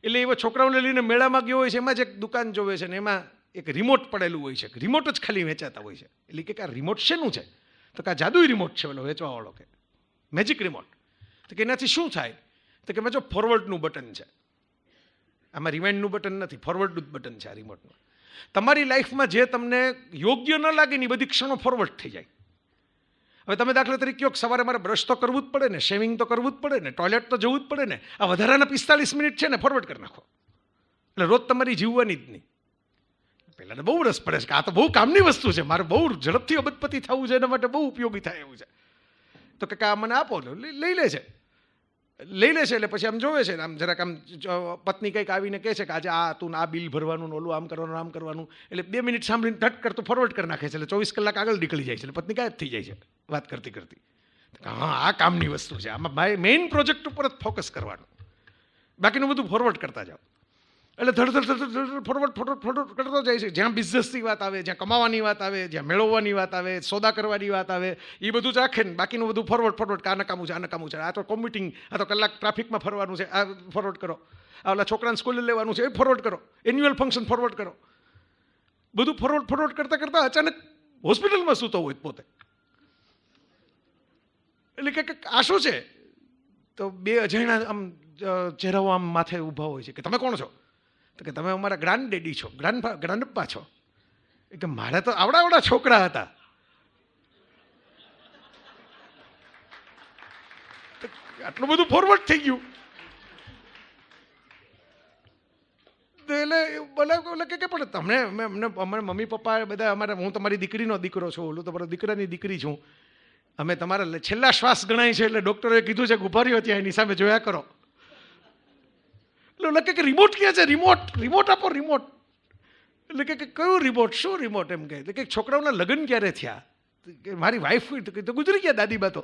એટલે એવા છોકરાઓને લઈને મેળામાં ગયો હોય છે, એમાં જ એક દુકાન જોવે છે ને એમાં એક રિમોટ પડેલું હોય છે, રિમોટ જ ખાલી વેચાતા હોય છે. એટલે કે આ રિમોટ શેનું છે? તો કે આ જાદુઈ રિમોટ છે ઓલો વેચવાવાળો, કે મેજિક રિમોટ. તો કે એનાથી શું થાય? તો કે એમાં જો ફોરવર્ડનું બટન છે, આમાં રિવાઇન્ડનું બટન નથી, ફોરવર્ડનું જ બટન છે આ રિમોટનું. તમારી લાઈફમાં જે તમને યોગ્ય ન લાગે ને એ બધી ક્ષણો ફોરવર્ડ થઈ જાય. હવે તમે દાખલા તરીકે કહો સવારે મારે બ્રશ તો કરવું જ પડે ને, શેવિંગ તો કરવું જ પડે ને, ટોયલેટ તો જવું જ પડે ને, આ વધારાના 45 મિનિટ છે ને ફોરવર્ડ કરી નાખો, એટલે રોજ તમારી જીવવાની જ નહીં. પહેલાં બહુ રસ પડે છે કે આ તો બહુ કામની વસ્તુ છે, મારે બહુ ઝડપથી અબજપતિ થવું છે, એના માટે બહુ ઉપયોગી થાય એવું છે, તો કે આ મને આપો, લઈ લે છે. લઈ લે છે એટલે પછી આમ જોવે છે આમ જરાક આમ પત્ની કંઈક આવીને કહે છે કે આજે આ તું આ બિલ ભરવાનું ને ઓલું આમ કરવાનું આમ કરવાનું, એટલે 2 મિનિટ સાંભળીને ટટ કરતો ફોરવર્ડ કરી નાખે છે, એટલે 24 કલાક આગળ નીકળી જાય છે, એટલે પત્ની ગાયબ થઈ જાય છે વાત કરતી કરતી. હા, આ કામની વસ્તુ છે, આમાં મેઇન પ્રોજેક્ટ ઉપર જ ફોકસ કરવાનું, બાકીનું બધું ફોરવર્ડ કરતા જાઓ. એટલે ધડ ફોરવર્ડ કરતો જાય છે. જ્યાં બિઝનેસની વાત આવે, જ્યાં કમાવાની વાત આવે, જ્યાં મેળવવાની વાત આવે, સોદા કરવાની વાત આવે, એ બધું ચાખે ને બાકીનું બધું ફોરવર્ડ કે આ નકામું છે, આ નકામું છે, આ તો કોમ્યુટિંગ, આ તો કલાક ટ્રાફિકમાં ફરવાનું છે, આ ફોરવર્ડ કરો, આ ઓલા છોકરાને સ્કૂલે લેવાનું છે એ ફોરવર્ડ કરો, એન્યુઅલ ફંક્શન ફોરવર્ડ કરો, બધું ફોરવર્ડ કરતાં અચાનક હોસ્પિટલમાં સૂતો હોય પોતે. એટલે કે આ શું છે? તો 2 અજાણ્યા આમ ચહેરાઓ આમ માથે ઊભા હોય છે કે તમે કોણ છો? તો કે તમે અમારા ગ્રાન્ડ ડેડી છો, ગ્રાન્ડપ્પા છો. કે મારે તો આવડા છોકરા હતા. આટલું બધું ફોરવર્ડ થઈ ગયું. એટલે કે પણ તમને અમારા મમ્મી પપ્પા બધા અમારા, હું તમારી દીકરીનો દીકરો છું, ઓલું તમારા દીકરાની દીકરી છું, અમે તમારા છેલ્લા શ્વાસ ગણાય છે, એટલે ડૉક્ટરે કીધું છે કે ઉભા રહ્યો ત્યાં એની સામે જોયા કરો. એટલે કે રિમોટ ક્યાં છે? રિમોટ આપો, રિમોટ. એટલે કે કયું રિમોટ? શું રિમોટ? એમ કહે કે છોકરાઓના લગ્ન ક્યારે થયા? કે મારી વાઈફ તો ગુજરી ગયા દાદીબા તો.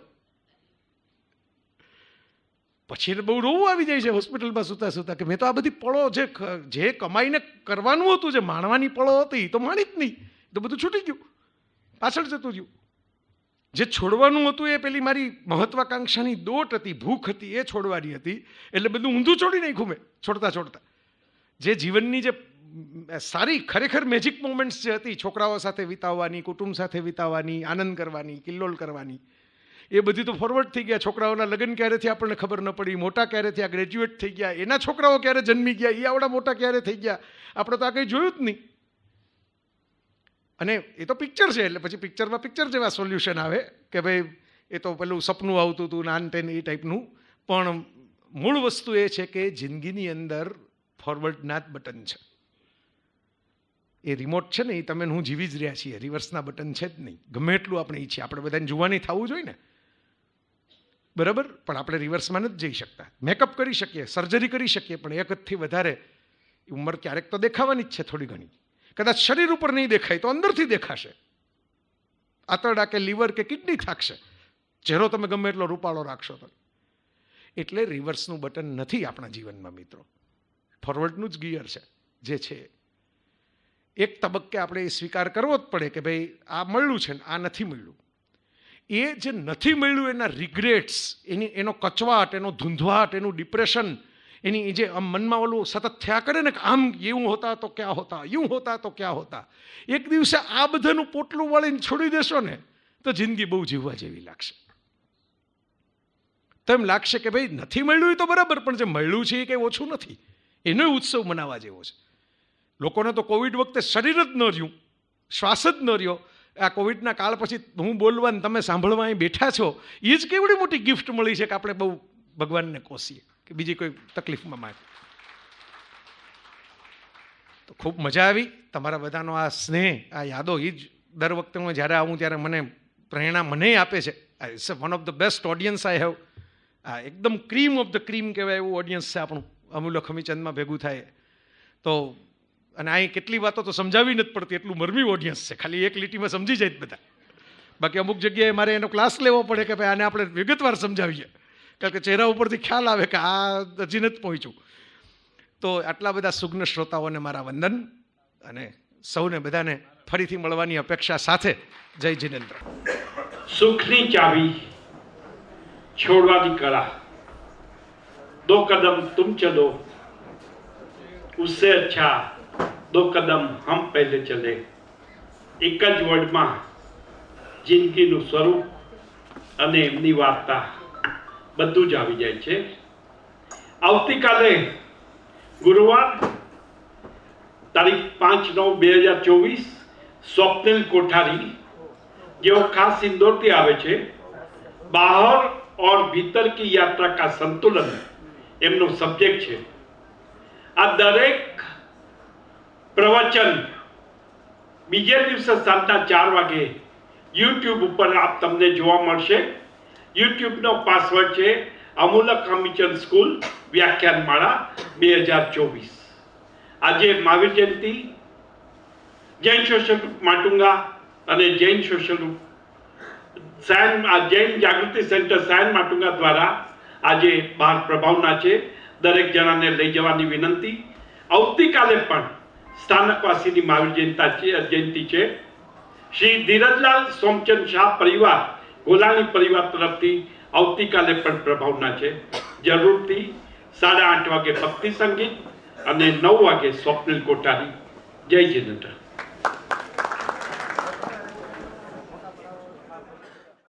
પછી એટલે બહુ રોવું આવી જાય છે હોસ્પિટલમાં સૂતા કે મેં તો આ બધી પળો જે કમાઈને કરવાનું હતું, જે માણવાની પળો હતી, એ તો માણી જ નહીં, તો બધું છૂટી ગયું, પાછળ જતું રહ્યું. જે છોડવાનું હતું એ પેલી મારી મહત્વાકાંક્ષાની દોટ હતી, ભૂખ હતી, એ છોડવાની હતી, એટલે બધું ઊંધું છોડી નાખ્યું મેં છોડતા. જે જીવનની જે સારી ખરેખર મેજિક મોમેન્ટ્સ જે હતી, છોકરાઓ સાથે વિતાવવાની, કુટુંબ સાથે વિતાવવાની, આનંદ કરવાની, કિલ્લોલ કરવાની, એ બધી તો ફોરવર્ડ થઈ ગયા. છોકરાઓના લગ્ન ક્યારે થયા આપણને ખબર ન પડી, મોટા ક્યારે થયા, ગ્રેજ્યુએટ થઈ ગયા, એના છોકરાઓ ક્યારે જન્મી ગયા, એ આવડા મોટા ક્યારે થઈ ગયા, આપણે તો આ કંઈ જોયું જ નહીં. અને એ તો પિક્ચર છે, એટલે પછી પિક્ચરમાં પિક્ચર જેવા સોલ્યુશન આવે કે ભાઈ એ તો પેલું સપનું આવતું હતું નાન તેન એ ટાઈપનું. પણ મૂળ વસ્તુ એ છે કે જિંદગીની અંદર ફોરવર્ડના જ બટન છે. એ રિમોટ છે ને એ તમે હું જીવી જ રહ્યા છીએ, રિવર્સના બટન છે જ નહીં. ગમે એટલું આપણે ઈચ્છીએ, આપણે બધાને જોવાની થવું જોઈએ ને, બરાબર, પણ આપણે રિવર્સમાં નથી જઈ શકતા. મેકઅપ કરી શકીએ, સર્જરી કરી શકીએ, પણ એક હદથી વધારે ઉંમર ક્યારેક તો દેખાવાની જ છે થોડી ઘણી. કદાચ શરીર ઉપર નહીં દેખાય તો અંદરથી દેખાશે, આંતરડા કે લીવર કે કિડની થાકશે, ચહેરો તમે ગમે એટલો રૂપાળો રાખશો તો. એટલે રિવર્સનું બટન નથી આપણા જીવનમાં મિત્રો, ફોરવર્ડનું જ ગિયર છે જે છે. એક તબક્કે આપણે એ સ્વીકાર કરવો જ પડે કે ભાઈ આ મળ્યું છે ને આ નથી મળ્યું. એ જે નથી મળ્યું એના રિગ્રેટ્સ, એનો કચવાટ, એનો ધૂંધવાટ, એનું ડિપ્રેશન, એની જે મનમાં ઓલું સતત થયા કરે ને કે આમ એવું હોતા તો ક્યાં હોતા, યું હોતા તો ક્યાં હોતા. એક દિવસે આ બધાનું પોટલું વાળીને છોડી દેશો ને તો જિંદગી બહુ જીવવા જેવી લાગશે. તો એમ લાગશે કે ભાઈ નથી મળ્યું તો બરાબર, પણ જે મળ્યું છે એ કંઈ ઓછું નથી, એનો ઉત્સવ મનાવવા જેવો છે. લોકોને તો કોવિડ વખતે શરીર જ ન રહ્યું, શ્વાસ જ ન રહ્યો. આ કોવિડના કાળ પછી હું બોલવા ને તમે સાંભળવા અહીં બેઠા છો, એ જ કેવડી મોટી ગિફ્ટ મળી છે કે આપણે બહુ ભગવાનને કોસીએ કે બીજી કોઈ તકલીફમાં માંગે. તો ખૂબ મજા આવી તમારા બધાનો આ સ્નેહ, આ યાદો, એ જ દર વખતે હું જ્યારે આવું ત્યારે મને પ્રેરણા મને આપે છે. It's one of the best audience I have. આ એકદમ ક્રીમ ઓફ ધ ક્રીમ કહેવાય એવું ઓડિયન્સ છે આપણું, અમૂલ્ય ખમીચંદમાં ભેગું થાય તો. અને અહીં કેટલી વાતો તો સમજાવી નથી પડતી, એટલું મરમી ઓડિયન્સ છે, ખાલી એક લીટીમાં સમજી જાય બધા. બાકી અમુક જગ્યાએ મારે એનો ક્લાસ લેવો પડે કે ભાઈ આને આપણે વિગતવાર સમજાવીએ, કારણ કે ચહેરા ઉપરથી ખ્યાલ આવે કે આ હજી નથી પહોંચ્યું. તો આટલા બધા સુગ્ન શ્રોતાઓને મારા વંદન, અને સૌને બધાને ફરીથી મળવાની અપેક્ષા સાથે જય જિનેન્દ્ર. સુખની ચાવી છોડવાની કળા, 2 कदम तुम चलो उससे अच्छा 2 कदम हम पहले चले. એક જ વર્ડમાં જિંદગીનું સ્વરૂપ અને એમની વાર્તા બધું જ આવી જાય છે. આવતીકાલે ગુરુવાર તારીખ 5/9/2024 સ્વપ્નિલ કોઠારી જેઓ ખાસ ઇન્દોરથી આવે છે, બહાર और भीतर की यात्रा का संतुलन એમનો સબ્જેક્ટ છે. આ દરેક પ્રવચન બીજે દિવસે સાંજના 4 વાગે યુટ્યુબ ઉપર આપ તમને જોવા મળશે. યુટ્યુબનો પાસવર્ડ છે અમૂલક મિશન સ્કૂલ વ્યાખ્યાનમાળા 2024. આજે મહાવીર જયંતિ, જૈન સોશિયલ ગ્રુપ માટુંગા અને જૈન સોશિયલ ગ્રુપ જૈન જાગૃતિ સેન્ટર સાયન માટુંગા દ્વારા આજે 12 પ્રભાવના છે. દરેક જણાને લઈ જવાની વિનંતી. આવતીકાલે પણ સ્થાનકવાસીની મહાવીર જયંતિ છે. શ્રી ધીરજલાલ સોમચંદ શાહ પરિવાર, ગોલાણી પરિવાર તરફથી આવતીકાલે પણ પ્રભાવના છે. જરૂરથી 8:30 વાગે ભક્તિ સંગીત અને 9 વાગે સ્વપ્નિલ કોઠારી. જય જિનેન્દ્ર.